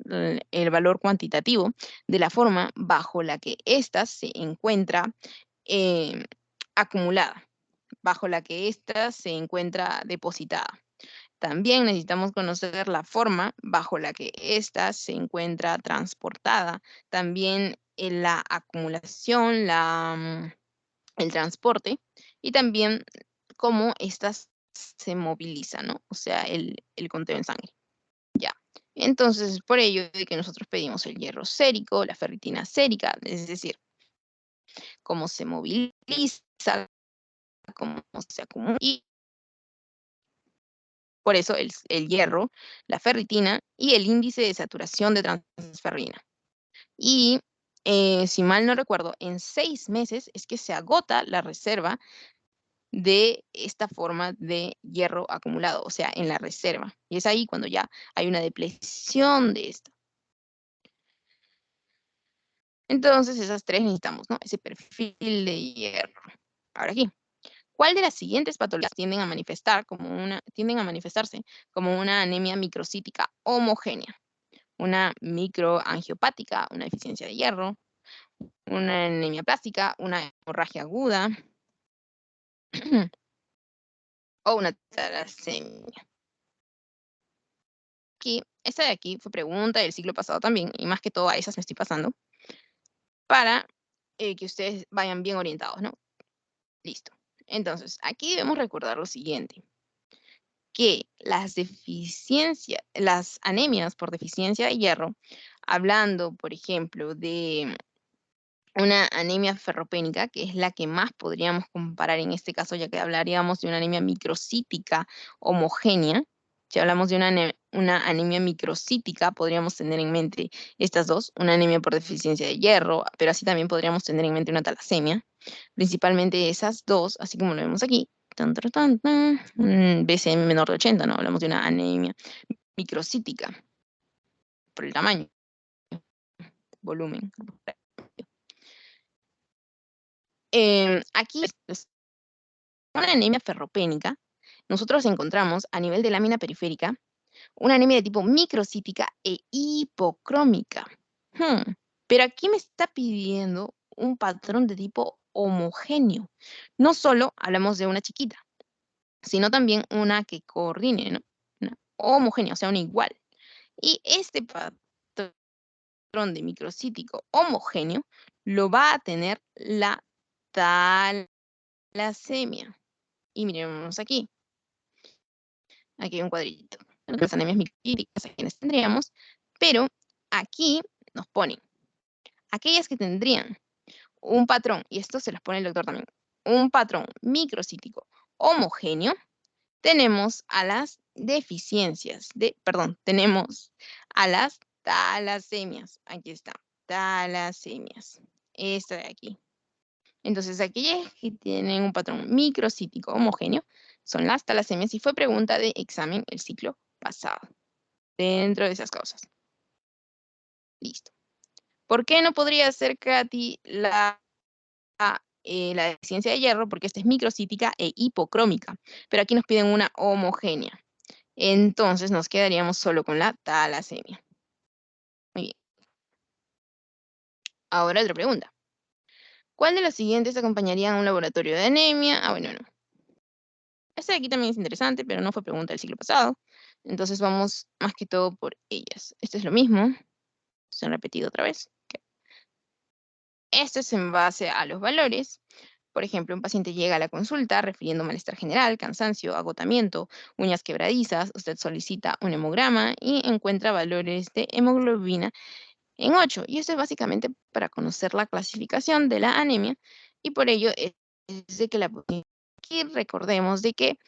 el valor cuantitativo de la forma bajo la que ésta se encuentra eh, acumulada, bajo la que ésta se encuentra depositada. También necesitamos conocer la forma bajo la que ésta se encuentra transportada, también la acumulación, el transporte y también cómo ésta se moviliza, ¿no? O sea, el conteo en sangre. Ya. Entonces, es por ello de que nosotros pedimos el hierro sérico, la ferritina sérica, es decir, cómo se moviliza, cómo se acumula. Y por eso el hierro, la ferritina y el índice de saturación de transferrina. Y si mal no recuerdo, en 6 meses es que se agota la reserva de esta forma de hierro acumulado, o sea, en la reserva. Y es ahí cuando ya hay una depleción de esta. Entonces, esas tres necesitamos, ¿no? Ese perfil de hierro. Ahora aquí, ¿cuál de las siguientes patologías tienden a manifestarse como una anemia microcítica homogénea? Una microangiopática, una deficiencia de hierro, una anemia plástica, una hemorragia aguda o una talasemia. Aquí, esta de aquí fue pregunta del siglo pasado también, y más que todo a esas me estoy pasando, para que ustedes vayan bien orientados, ¿no? Listo. Entonces, aquí debemos recordar lo siguiente, que las anemias por deficiencia de hierro, hablando, por ejemplo, de una anemia ferropénica, que es la que más podríamos comparar en este caso, ya que hablaríamos de una anemia microcítica homogénea. Si hablamos de una anemia microcítica, podríamos tener en mente estas dos, una anemia por deficiencia de hierro, pero así también podríamos tener en mente una talasemia. Principalmente esas dos, así como lo vemos aquí, un BCM menor de 80, ¿no? Hablamos de una anemia microcítica por el tamaño, volumen. Aquí es una anemia ferropénica. Nosotros encontramos a nivel de lámina periférica una anemia de tipo microcítica e hipocrómica. Pero aquí me está pidiendo un patrón de tipo homogéneo. No solo hablamos de una chiquita, sino también una que coordine, ¿no? Una homogénea, o sea, una igual. Y este patrón patrón de microcítico homogéneo, lo va a tener la talasemia. Y miremos aquí. Aquí hay un cuadrito. Las anemias microcíticas, ¿a quiénes tendríamos? Pero aquí nos ponen aquellas que tendrían un patrón, y esto se los pone el doctor también, un patrón microcítico homogéneo, tenemos a las tenemos a las talasemias. Aquí está, talasemias. Esta de aquí. Entonces, aquellas que tienen un patrón microcítico homogéneo son las talasemias y fue pregunta de examen el ciclo pasado, dentro de esas causas. Listo. ¿Por qué no podría ser, Katy, la deficiencia de hierro? Porque esta es microcítica e hipocrómica, pero aquí nos piden una homogénea. Entonces nos quedaríamos solo con la talasemia. Muy bien. Ahora otra pregunta. ¿Cuál de los siguientes acompañaría a un laboratorio de anemia? Bueno, no. Esta de aquí también es interesante, pero no fue pregunta del ciclo pasado. Entonces vamos más que todo por ellas. Esto es lo mismo. Se han repetido otra vez. Esto es en base a los valores. Por ejemplo, un paciente llega a la consulta refiriendo malestar general, cansancio, agotamiento, uñas quebradizas. Usted solicita un hemograma y encuentra valores de hemoglobina en 8. Y esto es básicamente para conocer la clasificación de la anemia. Y por ello es de que aquí recordemos de que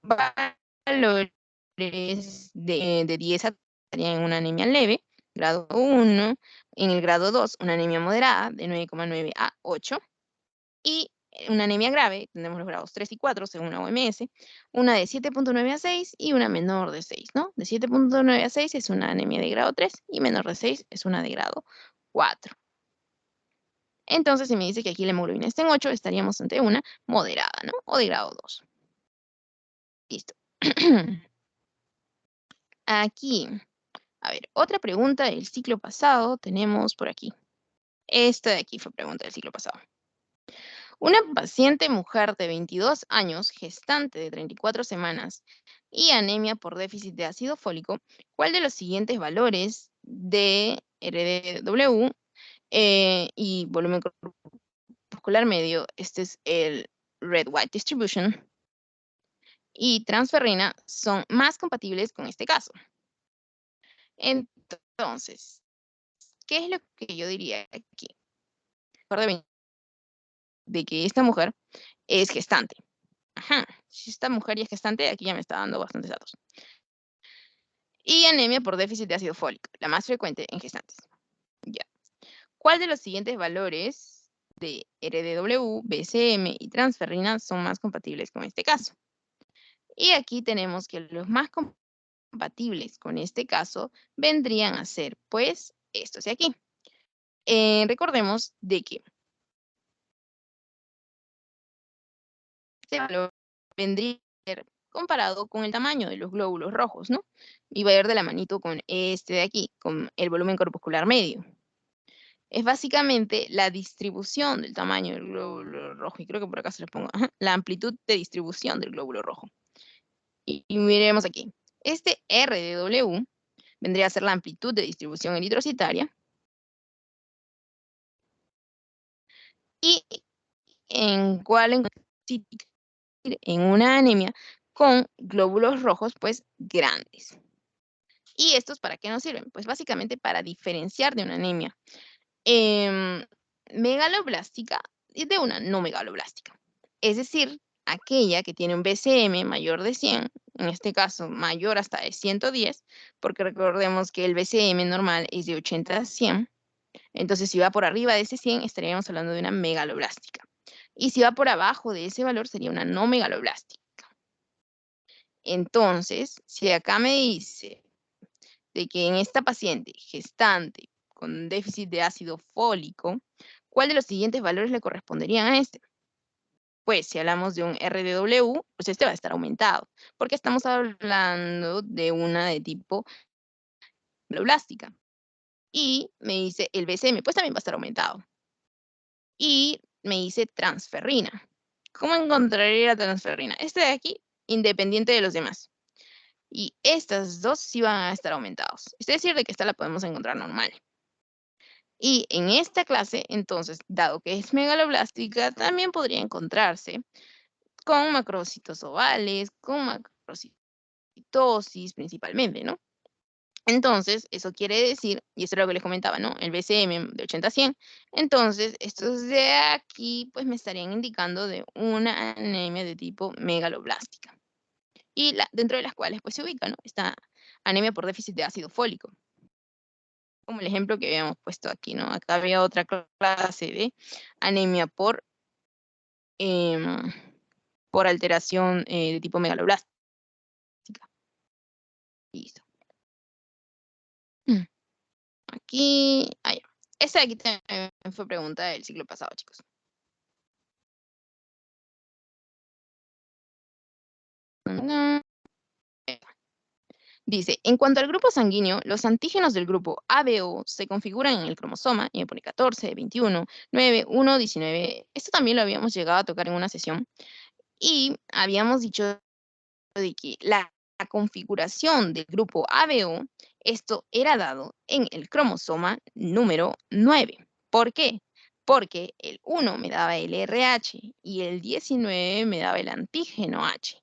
valores de 10 estarían en una anemia leve, grado 1, en el grado 2, una anemia moderada de 9,9 a 8, y una anemia grave, tenemos los grados 3 y 4 según la OMS, una de 7,9 a 6 y una menor de 6, ¿no? De 7,9 a 6 es una anemia de grado 3 y menor de 6 es una de grado 4. Entonces, si me dice que aquí la hemoglobina está en 8, estaríamos ante una moderada, ¿no? O de grado 2. Listo. Aquí, a ver, otra pregunta del ciclo pasado tenemos por aquí. Esta de aquí fue pregunta del ciclo pasado. Una paciente mujer de 22 años, gestante de 34 semanas y anemia por déficit de ácido fólico, ¿cuál de los siguientes valores de RDW y volumen corpuscular medio, este es el red-white distribution, y transferrina son más compatibles con este caso? Entonces, ¿qué es lo que yo diría aquí? Recuerden de que esta mujer es gestante. Ajá, si esta mujer ya es gestante, aquí ya me está dando bastantes datos. Y anemia por déficit de ácido fólico, la más frecuente en gestantes. Ya. ¿Cuál de los siguientes valores de RDW, BCM y transferrina son más compatibles con este caso? Y aquí tenemos que los más compatibles con este caso vendrían a ser, pues, estos de aquí. Recordemos de que este valor vendría a ser comparado con el tamaño de los glóbulos rojos, ¿no? Y va a ir de la manito con este de aquí, con el volumen corpuscular medio. Es básicamente la distribución del tamaño del glóbulo rojo, y creo que por acá se los pongo, la amplitud de distribución del glóbulo rojo. Y miremos aquí. Este R de W vendría a ser la amplitud de distribución eritrocitaria, y en cuál en una anemia con glóbulos rojos, pues, grandes. ¿Y estos para qué nos sirven? Pues, básicamente para diferenciar de una anemia megaloblástica y de una no megaloblástica. Es decir, aquella que tiene un BCM mayor de 100, en este caso mayor hasta de 110, porque recordemos que el BCM normal es de 80 a 100. Entonces, si va por arriba de ese 100, estaríamos hablando de una megaloblástica. Y si va por abajo de ese valor, sería una no megaloblástica. Entonces, si acá me dice de que en esta paciente gestante con déficit de ácido fólico, ¿cuál de los siguientes valores le corresponderían a este? Pues si hablamos de un RDW, pues este va a estar aumentado, porque estamos hablando de una de tipo megaloblástica. Y me dice el BCM, pues también va a estar aumentado. Y me dice transferrina. ¿Cómo encontraría la transferrina? Este de aquí, independiente de los demás. Y estas dos sí van a estar aumentados. Es decir, de que esta la podemos encontrar normal. Y en esta clase, entonces, dado que es megaloblástica, también podría encontrarse con macrocitos ovales, con macrocitosis principalmente, ¿no? Entonces, eso quiere decir, y eso es lo que les comentaba, ¿no? El BCM de 80 a 100. Entonces, estos de aquí, pues me estarían indicando de una anemia de tipo megaloblástica. Y dentro de las cuales, pues se ubica, ¿no? Esta anemia por déficit de ácido fólico, como el ejemplo que habíamos puesto aquí, ¿no? Acá había otra clase de anemia em, por alteración de tipo megaloblástica. Listo. Aquí, ya. Esa de aquí también fue pregunta del ciclo pasado, chicos. Mm, Dice, en cuanto al grupo sanguíneo, los antígenos del grupo ABO se configuran en el cromosoma, y me pone 14, 21, 9, 1, 19. Esto también lo habíamos llegado a tocar en una sesión. Y habíamos dicho de que la configuración del grupo ABO, esto era dado en el cromosoma número 9. ¿Por qué? Porque el 1 me daba el RH y el 19 me daba el antígeno H.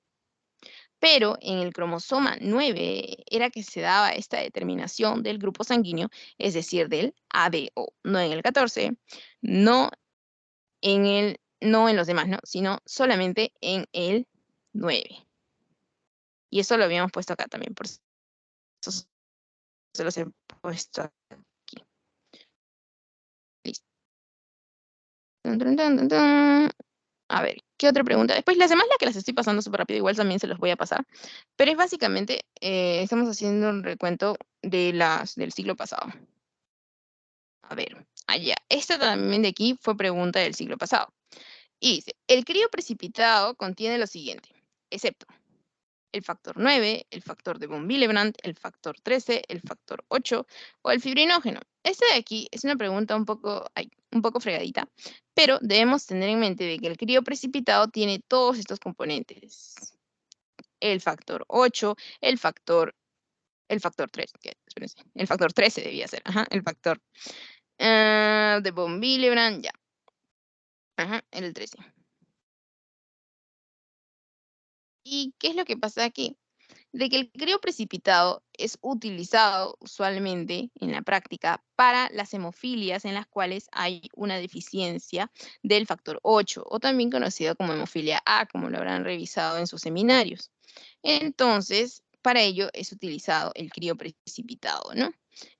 Pero en el cromosoma 9 era que se daba esta determinación del grupo sanguíneo, es decir, del ABO, no en el 14, no en los demás, ¿no? Sino solamente en el 9. Y eso lo habíamos puesto acá también, por eso se los he puesto aquí. Listo. Tun, tun, tun, tun, tun. A ver, ¿qué otra pregunta? Después las demás, las que las estoy pasando súper rápido, igual también se los voy a pasar. Pero es básicamente, estamos haciendo un recuento del siglo pasado. A ver, allá. Esta también de aquí fue pregunta del siglo pasado. Y dice, el crío precipitado contiene lo siguiente, excepto el factor 9, el factor de von Willebrand, el factor 13, el factor 8 o el fibrinógeno. Este de aquí es una pregunta un poco fregadita, pero debemos tener en mente de que el crío precipitado tiene todos estos componentes. El factor 8, el factor 3, espérense, el factor 13 debía ser, ajá, el factor de von Willebrand, ya, ajá, el 13. ¿Y qué es lo que pasa aquí? De que el crío precipitado es utilizado usualmente en la práctica para las hemofilias en las cuales hay una deficiencia del factor 8 o también conocido como hemofilia A, como lo habrán revisado en sus seminarios. Entonces, para ello es utilizado el crío precipitado, ¿no?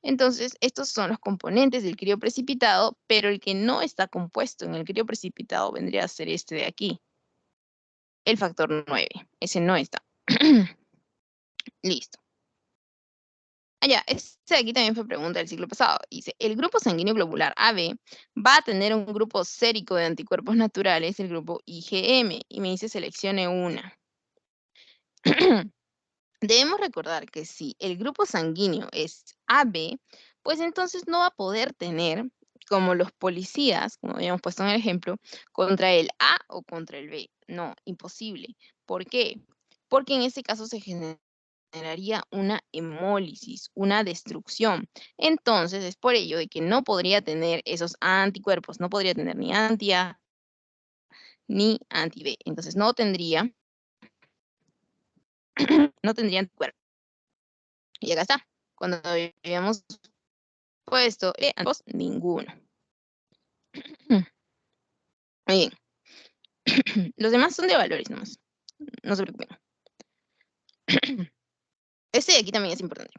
Entonces, estos son los componentes del crío precipitado, pero el que no está compuesto en el crío precipitado vendría a ser este de aquí, el factor 9. Ese no está. Listo. Este de aquí también fue pregunta del siglo pasado. Dice, el grupo sanguíneo globular AB va a tener un grupo sérico de anticuerpos naturales, el grupo IgM, y me dice seleccione una. Debemos recordar que si el grupo sanguíneo es AB, pues entonces no va a poder tener, como los policías, como habíamos puesto en el ejemplo, contra el A o contra el B. No, imposible. ¿Por qué? Porque en ese caso se generaría una hemólisis, una destrucción. Entonces, es por ello de que no podría tener esos anticuerpos, no podría tener ni anti-A ni anti-B. Entonces, no tendría anticuerpos. Y acá está. Cuando habíamos puesto ambos, ninguno. Muy bien. Los demás son de valores nomás. No se preocupen. Este de aquí también es importante.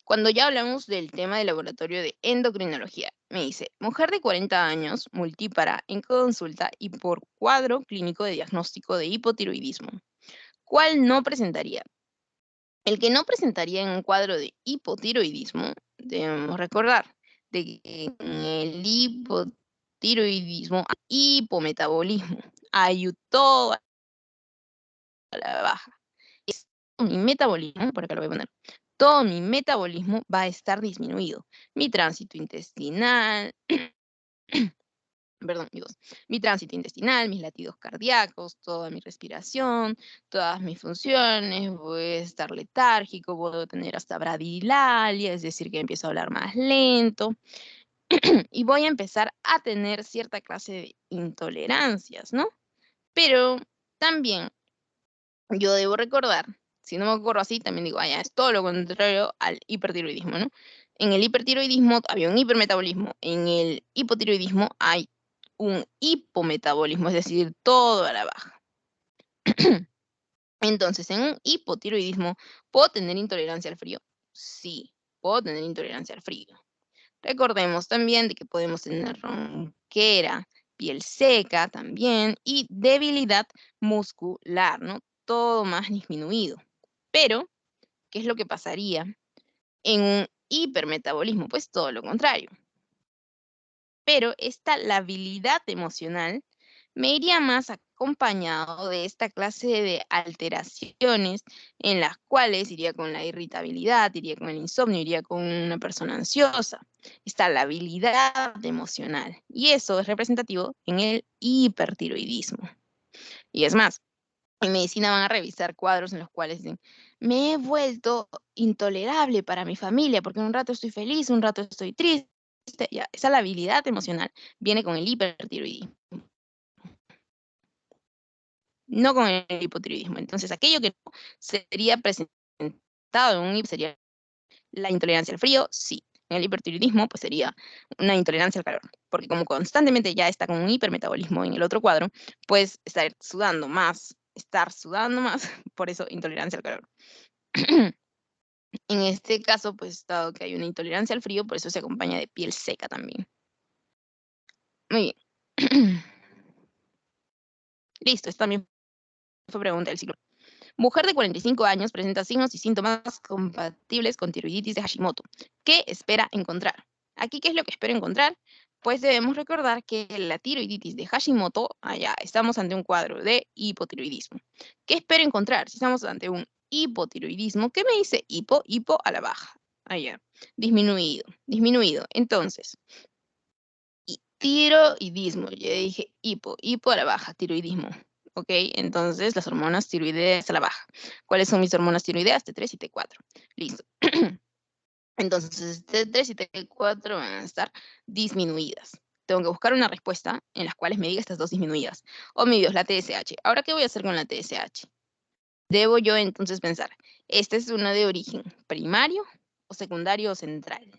Cuando ya hablamos del tema del laboratorio de endocrinología, me dice, mujer de 40 años, multípara, en consulta y por cuadro clínico de diagnóstico de hipotiroidismo. ¿Cuál no presentaría? El que no presentaría en un cuadro de hipotiroidismo, debemos recordar de que en el hipotiroidismo hay hipometabolismo, hay toda la baja. Es mi metabolismo, por acá lo voy a poner, todo mi metabolismo va a estar disminuido. Mi tránsito intestinal, perdón, mi tránsito intestinal, mis latidos cardíacos, toda mi respiración, todas mis funciones, voy a estar letárgico, puedo tener hasta bradilalia, es decir, que empiezo a hablar más lento. y voy a empezar a tener cierta clase de intolerancias, ¿no? Pero también yo debo recordar, si no me acuerdo así, también digo, ya, es todo lo contrario al hipertiroidismo, ¿no? En el hipertiroidismo había un hipermetabolismo, en el hipotiroidismo hay un hipometabolismo, es decir, todo a la baja. Entonces, en un hipotiroidismo, ¿puedo tener intolerancia al frío? Sí, puedo tener intolerancia al frío. Recordemos también de que podemos tener ronquera, piel seca también y debilidad muscular, ¿no? Todo más disminuido. Pero, ¿qué es lo que pasaría en un hipermetabolismo? Pues todo lo contrario. Pero esta labilidad emocional me iría más acompañado de esta clase de alteraciones en las cuales iría con la irritabilidad, iría con el insomnio, iría con una persona ansiosa. Esta labilidad emocional. Y eso es representativo en el hipertiroidismo. Y es más, en medicina van a revisar cuadros en los cuales dicen, me he vuelto intolerable para mi familia porque un rato estoy feliz, un rato estoy triste. Ya, esa labilidad emocional viene con el hipertiroidismo, no con el hipotiroidismo. Entonces, aquello que no sería presentado en un sería la intolerancia al frío, sí. En el hipertiroidismo, pues sería una intolerancia al calor, porque como constantemente ya está con un hipermetabolismo en el otro cuadro, pues estar sudando más, por eso intolerancia al calor. En este caso, pues dado que hay una intolerancia al frío, por eso se acompaña de piel seca también. Muy bien. Listo, esta también fue pregunta del ciclo. Mujer de 45 años presenta signos y síntomas compatibles con tiroiditis de Hashimoto. ¿Qué espera encontrar? Aquí, ¿qué es lo que espero encontrar? Pues debemos recordar que la tiroiditis de Hashimoto, allá estamos ante un cuadro de hipotiroidismo. ¿Qué espero encontrar? Si estamos ante un hipotiroidismo, ¿qué me dice hipo? Hipo a la baja. Allá, disminuido, disminuido. Entonces, tiroidismo, ya dije hipo a la baja, tiroidismo. ¿Ok? Entonces, las hormonas tiroideas a la baja. ¿Cuáles son mis hormonas tiroideas? T3 y T4. Listo. Entonces, T3 y T4 van a estar disminuidas. Tengo que buscar una respuesta en las cuales me diga estas dos disminuidas. Oh, mi Dios, la TSH. ¿Ahora qué voy a hacer con la TSH? Debo yo entonces pensar, ¿esta es una de origen primario o secundario o central?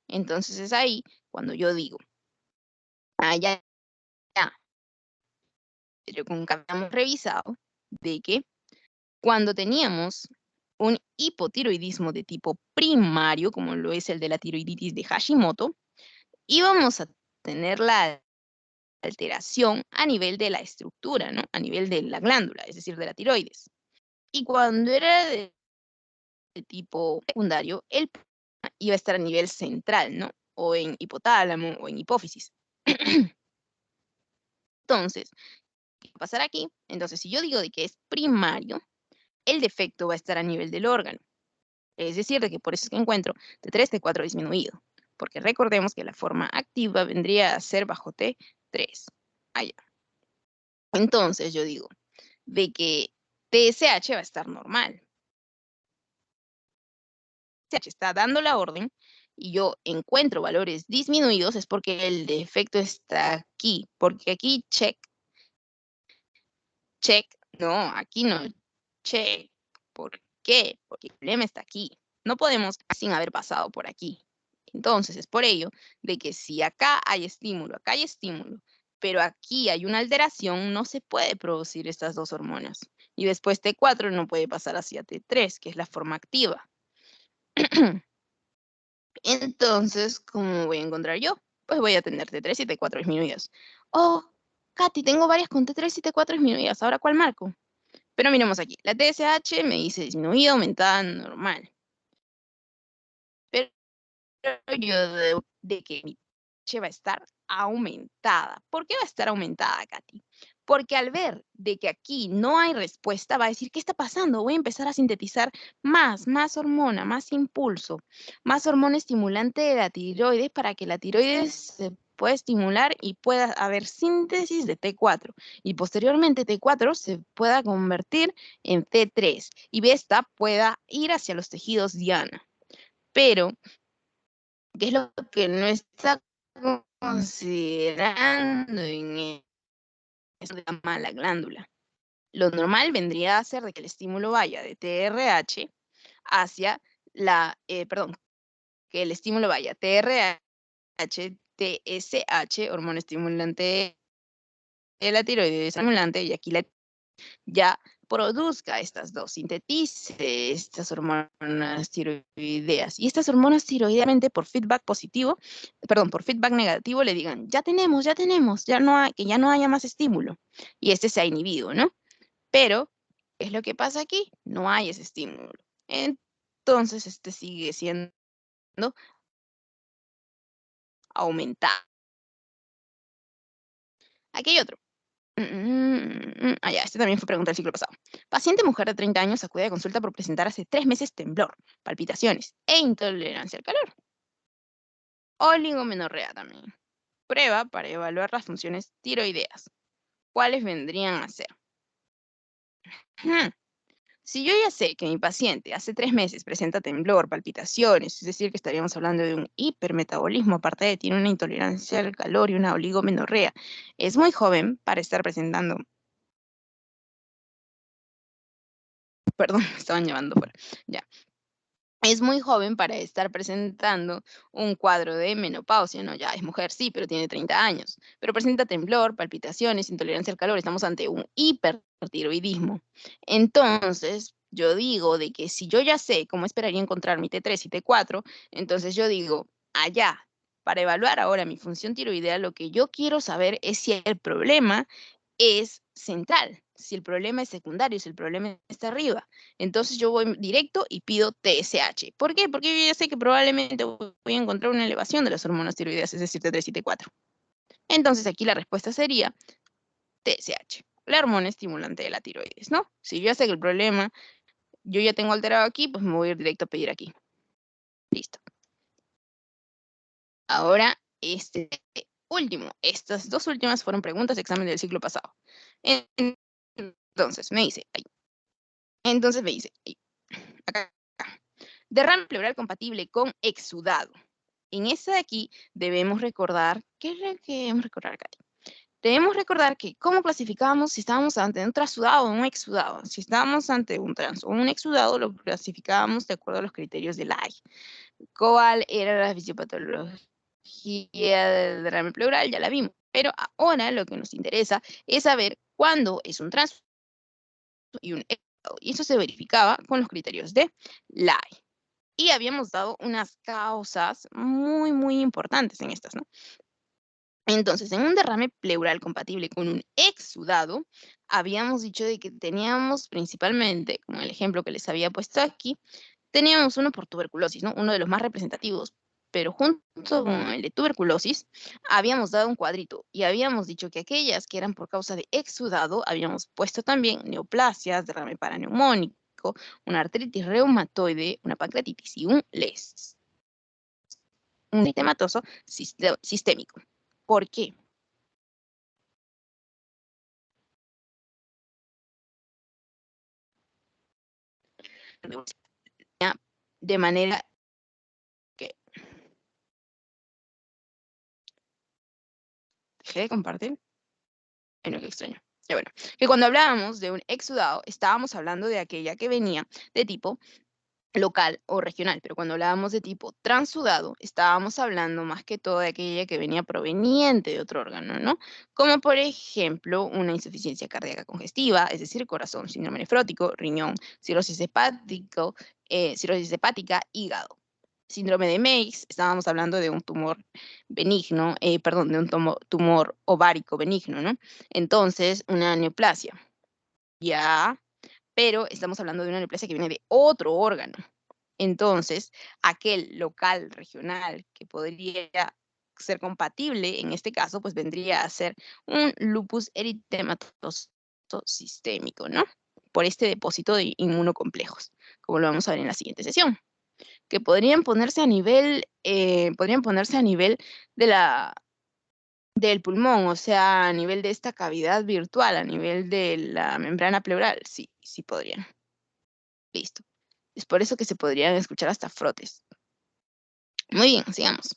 Entonces, es ahí cuando yo digo, ya, pero con que hemos revisado de que cuando teníamos un hipotiroidismo de tipo primario, como lo es el de la tiroiditis de Hashimoto, íbamos a tener la alteración a nivel de la estructura, ¿no? A nivel de la glándula, es decir, de la tiroides. Y cuando era de tipo secundario, el iba a estar a nivel central, ¿no? O en hipotálamo o en hipófisis. Entonces, ¿qué va a pasar aquí? Entonces, si yo digo de que es primario, el defecto va a estar a nivel del órgano. Es decir, de que por eso es que encuentro T3, T4 disminuido. Porque recordemos que la forma activa vendría a ser bajo T3. Allá. Entonces yo digo de que TSH va a estar normal. TSH está dando la orden y yo encuentro valores disminuidos es porque el defecto está aquí. Porque aquí check, check, no, aquí no, check. ¿Por qué? Porque el problema está aquí. No podemos sin haber pasado por aquí. Entonces, es por ello de que si acá hay estímulo, pero aquí hay una alteración, no se puede producir estas dos hormonas. Y después T4 no puede pasar hacia T3, que es la forma activa. Entonces, ¿cómo voy a encontrar yo? Pues voy a tener T3 y T4 disminuidas. Oh, Katy, tengo varias con T3 y T4 disminuidas. ¿Ahora cuál marco? Pero miremos aquí. La TSH me dice disminuida, aumentada, normal. Pero yo de que mi TSH va a estar aumentada. ¿Por qué va a estar aumentada, Katy? Porque al ver de que aquí no hay respuesta, va a decir, ¿qué está pasando? Voy a empezar a sintetizar más hormona, más impulso, más hormona estimulante de la tiroides para que la tiroides se pueda estimular y pueda haber síntesis de T4 y posteriormente T4 se pueda convertir en T3 y esta pueda ir hacia los tejidos diana. Pero ¿qué es lo que no está considerando en eso de la mala glándula. Lo normal vendría a ser de que el estímulo vaya de TRH hacia que el estímulo vaya TRH, TSH, hormona estimulante de la tiroides estimulante, y aquí ya produzca estas dos, sintetice estas hormonas tiroideas. Y estas hormonas tiroideamente por feedback positivo, perdón, por feedback negativo le digan, ya tenemos, que ya no haya más estímulo. Y este se ha inhibido, ¿no? Pero, ¿qué es lo que pasa aquí? No hay ese estímulo. Entonces, este sigue siendo aumentado. Aquí hay otro. Ya, este también fue pregunta del ciclo pasado. Paciente mujer de 30 años acude a consulta por presentar hace 3 meses temblor, palpitaciones e intolerancia al calor. Oligomenorrea también. Prueba para evaluar las funciones tiroideas. ¿Cuáles vendrían a ser? Si yo ya sé que mi paciente hace 3 meses presenta temblor, palpitaciones, es decir, que estaríamos hablando de un hipermetabolismo, aparte de tiene una intolerancia al calor y una oligomenorrea, es muy joven para estar presentando, perdón, me estaban llevando fuera, ya, es muy joven para estar presentando un cuadro de menopausia, ¿no? Ya es mujer, sí, pero tiene 30 años. Pero presenta temblor, palpitaciones, intolerancia al calor. Estamos ante un hipertiroidismo. Entonces, yo digo de que si yo ya sé cómo esperaría encontrar mi T3 y T4, entonces yo digo, allá, para evaluar ahora mi función tiroidea, lo que yo quiero saber es si el problema es central, si el problema es secundario, si el problema está arriba. Entonces yo voy directo y pido TSH. ¿Por qué? Porque yo ya sé que probablemente voy a encontrar una elevación de las hormonas tiroideas, es decir, T3 y T4. Entonces aquí la respuesta sería TSH, la hormona estimulante de la tiroides, ¿no? Si yo ya sé que el problema, yo ya tengo alterado aquí, pues me voy a ir directo a pedir aquí. Listo. Ahora, último, estas dos últimas fueron preguntas de examen del ciclo pasado. Entonces me dice, acá, derrame pleural compatible con exudado. En esta de aquí debemos recordar, ¿qué es lo que debemos recordar, Katy? Debemos recordar que cómo clasificábamos si estábamos ante un transudado o un exudado. Si estábamos ante un trans o un exudado, lo clasificábamos de acuerdo a los criterios de Lai. ¿Cuál era la fisiopatología del derrame pleural? Ya la vimos. Pero ahora lo que nos interesa es saber cuándo es un trans y un exudado. Y eso se verificaba con los criterios de Lai. Y habíamos dado unas causas muy, muy importantes en estas, ¿no? Entonces, en un derrame pleural compatible con un exudado, habíamos dicho de que teníamos principalmente, como el ejemplo que les había puesto aquí, teníamos uno por tuberculosis, ¿no? Uno de los más representativos, pero junto con el de tuberculosis, habíamos dado un cuadrito y habíamos dicho que aquellas que eran por causa de exudado, habíamos puesto también neoplasias, derrame paraneumónico, una artritis reumatoide, una pancreatitis y un LES, un eritematoso sistémico. ¿Por qué? De manera que dejé de compartir. Ay, no, qué extraño. Ya bueno, que cuando hablábamos de un exudado, estábamos hablando de aquella que venía de tipo local o regional, pero cuando hablábamos de tipo transudado, estábamos hablando más que todo de aquella que venía proveniente de otro órgano, ¿no? Como por ejemplo una insuficiencia cardíaca congestiva, es decir, corazón, síndrome nefrótico, riñón, cirrosis hepática, hígado. Síndrome de Meigs, estábamos hablando de un tumor benigno, perdón, de un tumor ovárico benigno, ¿no? Entonces, una neoplasia. Ya, pero estamos hablando de una neoplasia que viene de otro órgano. Entonces, aquel local, regional, que podría ser compatible, en este caso, pues vendría a ser un lupus eritematoso sistémico, ¿no? Por este depósito de inmunocomplejos, como lo vamos a ver en la siguiente sesión, que podrían ponerse a nivel de del pulmón, o sea, a nivel de esta cavidad virtual, a nivel de la membrana pleural, sí, sí podrían. Listo. Es por eso que se podrían escuchar hasta frotes. Muy bien, sigamos.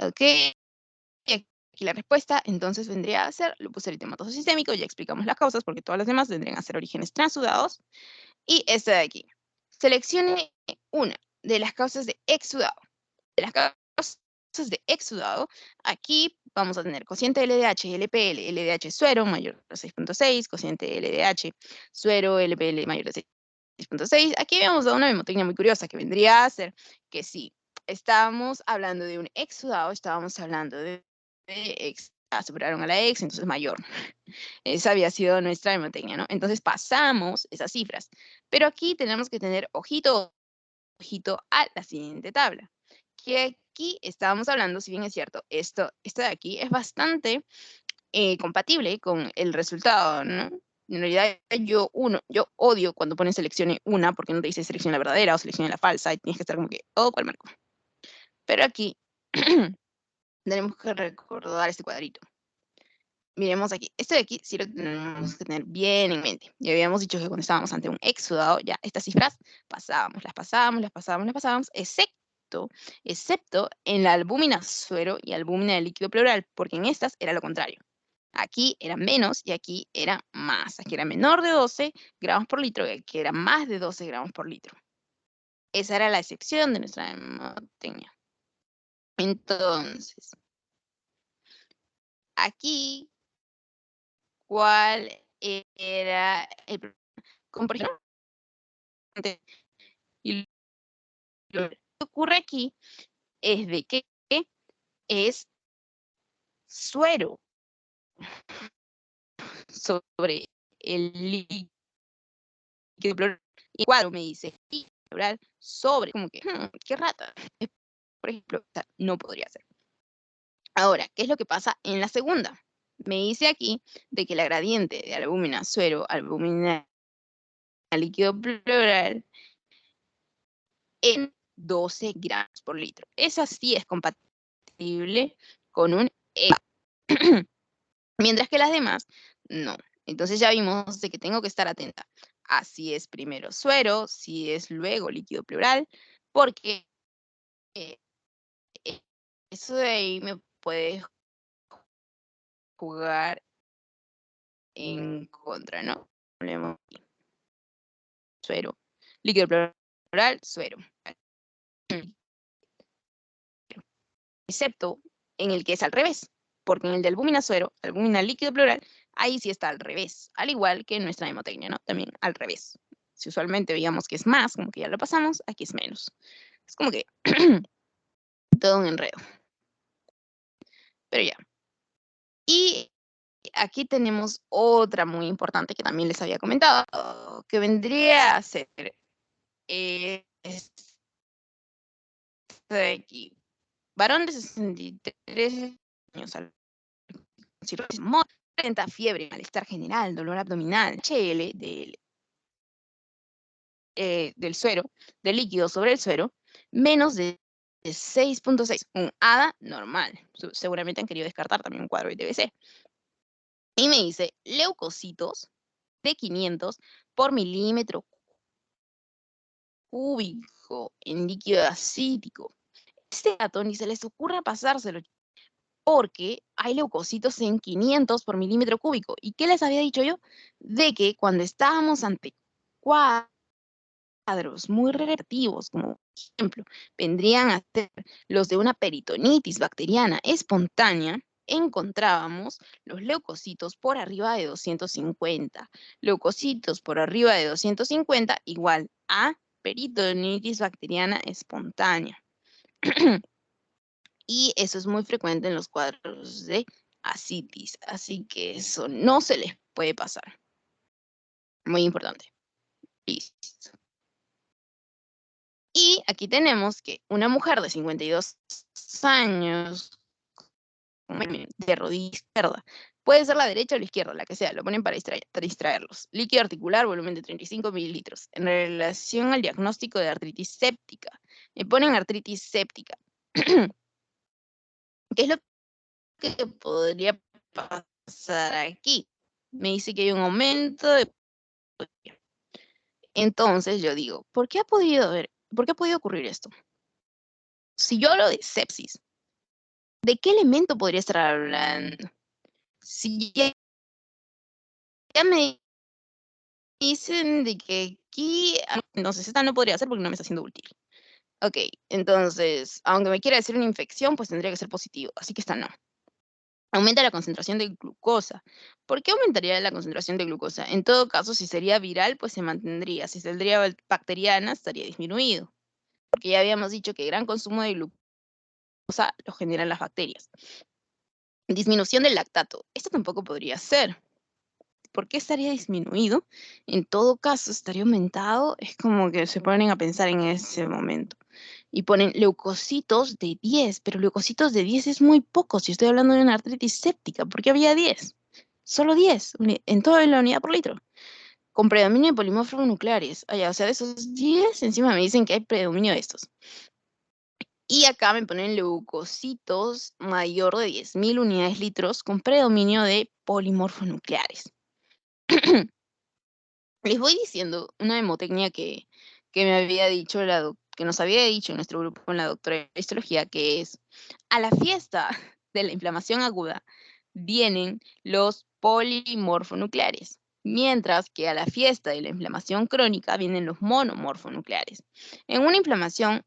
Ok. Y aquí la respuesta entonces vendría a ser lupus eritematoso sistémico. Ya explicamos las causas porque todas las demás vendrían a ser orígenes transudados. Y esta de aquí. Seleccione una de las causas de exudado. De las causas de exudado, aquí vamos a tener cociente LDH, LPL, LDH suero mayor de 6.6, cociente LDH suero, LPL mayor de 6.6. Aquí vemos a una memotecnia muy curiosa que vendría a ser que si estábamos hablando de un exudado, estábamos hablando de ex, superaron a la ex, entonces mayor. Esa había sido nuestra memotecnia, ¿no? Entonces pasamos esas cifras. Pero aquí tenemos que tener ojito a la siguiente tabla. Que aquí estábamos hablando, si bien es cierto, esto de aquí es bastante compatible con el resultado, ¿no? En realidad yo odio cuando ponen seleccione una porque no te dice seleccione la verdadera o seleccione la falsa y tienes que estar como que, ¿cuál marco? Pero aquí tenemos que recordar este cuadrito. Miremos aquí, este de aquí sí lo tenemos que tener bien en mente. Ya habíamos dicho que cuando estábamos ante un exudado, ya estas cifras las pasábamos, excepto en la albúmina suero y albúmina del líquido pleural, porque en estas era lo contrario. Aquí era menos y aquí era más. Aquí era menor de 12 gramos por litro y aquí era más de 12 gramos por litro. Esa era la excepción de nuestra hemotecnia. Entonces, aquí, ¿cuál era el problema? Como por ejemplo, y lo que ocurre aquí es de que es suero sobre el líquido pleural. Y cuadro me dice líquido pleural sobre, como que, qué rata. Por ejemplo, no podría ser. Ahora, ¿qué es lo que pasa en la segunda? Me dice aquí de que la gradiente de albúmina suero, albúmina líquido pleural en 12 gramos por litro. Esa sí es compatible con un EPA. Mientras que las demás, no. Entonces ya vimos de que tengo que estar atenta a si es primero suero, si es luego líquido pleural, porque eh, eso de ahí me puede jugar en contra, ¿no? Hablemos aquí. Suero, líquido pleural, suero. Excepto en el que es al revés, porque en el de albúmina suero, albúmina líquido pleural, ahí sí está al revés, al igual que en nuestra hemotecnia, ¿no? También al revés. Si usualmente veíamos que es más, como que ya lo pasamos, aquí es menos. Es como que todo un enredo. Pero ya. Y aquí tenemos otra muy importante que también les había comentado, que vendría a ser este de aquí. Varón de 63 años, cirrosis presenta fiebre, malestar general, dolor abdominal, HL del suero, del líquido sobre el suero, menos de 6.6, un ADA normal. Seguramente han querido descartar también un cuadro de TBC. Y me dice leucocitos de 500 por milímetro cúbico en líquido acítico. Este dato ni se les ocurra pasárselo porque hay leucocitos en 500 por milímetro cúbico. ¿Y qué les había dicho yo? De que cuando estábamos ante cuadros muy relativos, como por ejemplo, vendrían a ser los de una peritonitis bacteriana espontánea, encontrábamos los leucocitos por arriba de 250. Leucocitos por arriba de 250 igual a peritonitis bacteriana espontánea. Y eso es muy frecuente en los cuadros de ascitis, así que eso no se les puede pasar. Muy importante. Listo. Y aquí tenemos que una mujer de 52 años de rodilla izquierda, puede ser la derecha o la izquierda, la que sea, lo ponen para distraerlos. Líquido articular, volumen de 35 mililitros. En relación al diagnóstico de artritis séptica, me ponen artritis séptica. ¿Qué es lo que podría pasar aquí? Me dice que hay un aumento de... Entonces yo digo, ¿por qué ha podido ocurrir esto? Si yo hablo de sepsis, ¿De qué elemento podría estar hablando? Si ya me dicen de que aquí, entonces esta no podría ser porque no me está haciendo útil. Ok, entonces, aunque me quiera decir una infección, pues tendría que ser positivo, así que esta no. Aumenta la concentración de glucosa. ¿Por qué aumentaría la concentración de glucosa? En todo caso, si sería viral, pues se mantendría. Si sería bacteriana, estaría disminuido. Porque ya habíamos dicho que gran consumo de glucosa lo generan las bacterias. Disminución del lactato. Esto tampoco podría ser. ¿Por qué estaría disminuido? En todo caso, estaría aumentado. Es como que se ponen a pensar en ese momento. Y ponen leucocitos de 10, pero leucocitos de 10 es muy poco si estoy hablando de una artritis séptica. ¿Por qué había 10? Solo 10 en toda la unidad por litro. Con predominio de polimorfos nucleares. O sea, de esos 10, encima me dicen que hay predominio de estos. Y acá me ponen leucocitos mayor de 10.000 unidades litros con predominio de polimorfos nucleares. Les voy diciendo una hemotecnia que me había dicho que nos había dicho nuestro grupo con la doctora de histología, que es: a la fiesta de la inflamación aguda vienen los polimorfonucleares, mientras que a la fiesta de la inflamación crónica vienen los monomorfonucleares. En una inflamación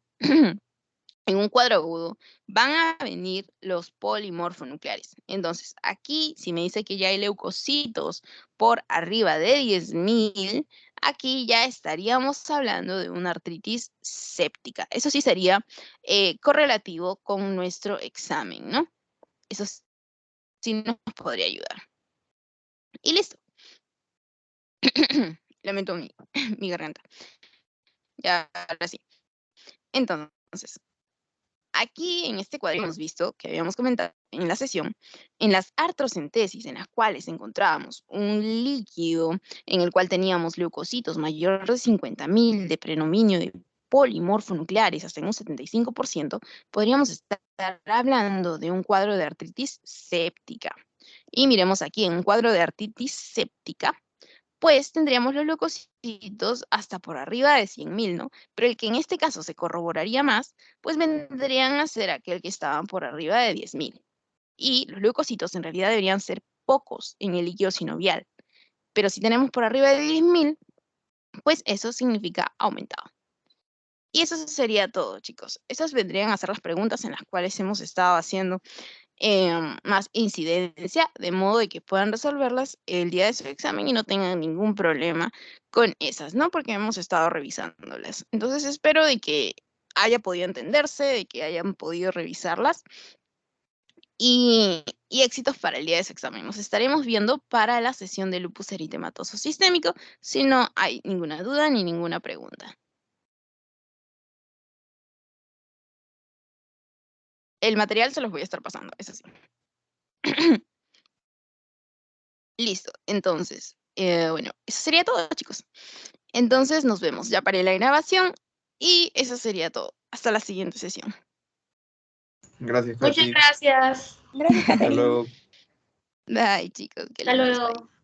en un cuadro agudo van a venir los polimorfonucleares. Entonces, aquí, si me dice que ya hay leucocitos por arriba de 10.000, aquí ya estaríamos hablando de una artritis séptica. Eso sí sería correlativo con nuestro examen, ¿no? Eso sí nos podría ayudar. Y listo. Lamento mi garganta. Ya, ahora sí. Entonces, aquí en este cuadro hemos visto que habíamos comentado en la sesión, en las artrocentesis en las cuales encontrábamos un líquido en el cual teníamos leucocitos mayor de 50.000 de predominio de polimorfonucleares hasta en un 75%, podríamos estar hablando de un cuadro de artritis séptica. Y miremos aquí, en un cuadro de artritis séptica, pues tendríamos los leucocitos hasta por arriba de 100.000, ¿no? Pero el que en este caso se corroboraría más, pues vendrían a ser aquel que estaban por arriba de 10.000. Y los leucocitos en realidad deberían ser pocos en el líquido sinovial. Pero si tenemos por arriba de 10.000, pues eso significa aumentado. Y eso sería todo, chicos. Esas vendrían a ser las preguntas en las cuales hemos estado haciendo más incidencia, de modo de que puedan resolverlas el día de su examen y no tengan ningún problema con esas, ¿no? Porque hemos estado revisándolas. Entonces espero de que haya podido entenderse, de que hayan podido revisarlas y éxitos para el día de su examen. Nos estaremos viendo para la sesión de lupus eritematoso sistémico si no hay ninguna duda ni ninguna pregunta. El material se los voy a estar pasando, eso sí. Listo, entonces, bueno, eso sería todo, chicos. Entonces nos vemos, ya paré la grabación y eso sería todo. Hasta la siguiente sesión. Gracias, Muchas Katy. gracias. Gracias, Hasta Catherine. luego. Bye, chicos. Que Hasta lindos, bye. luego.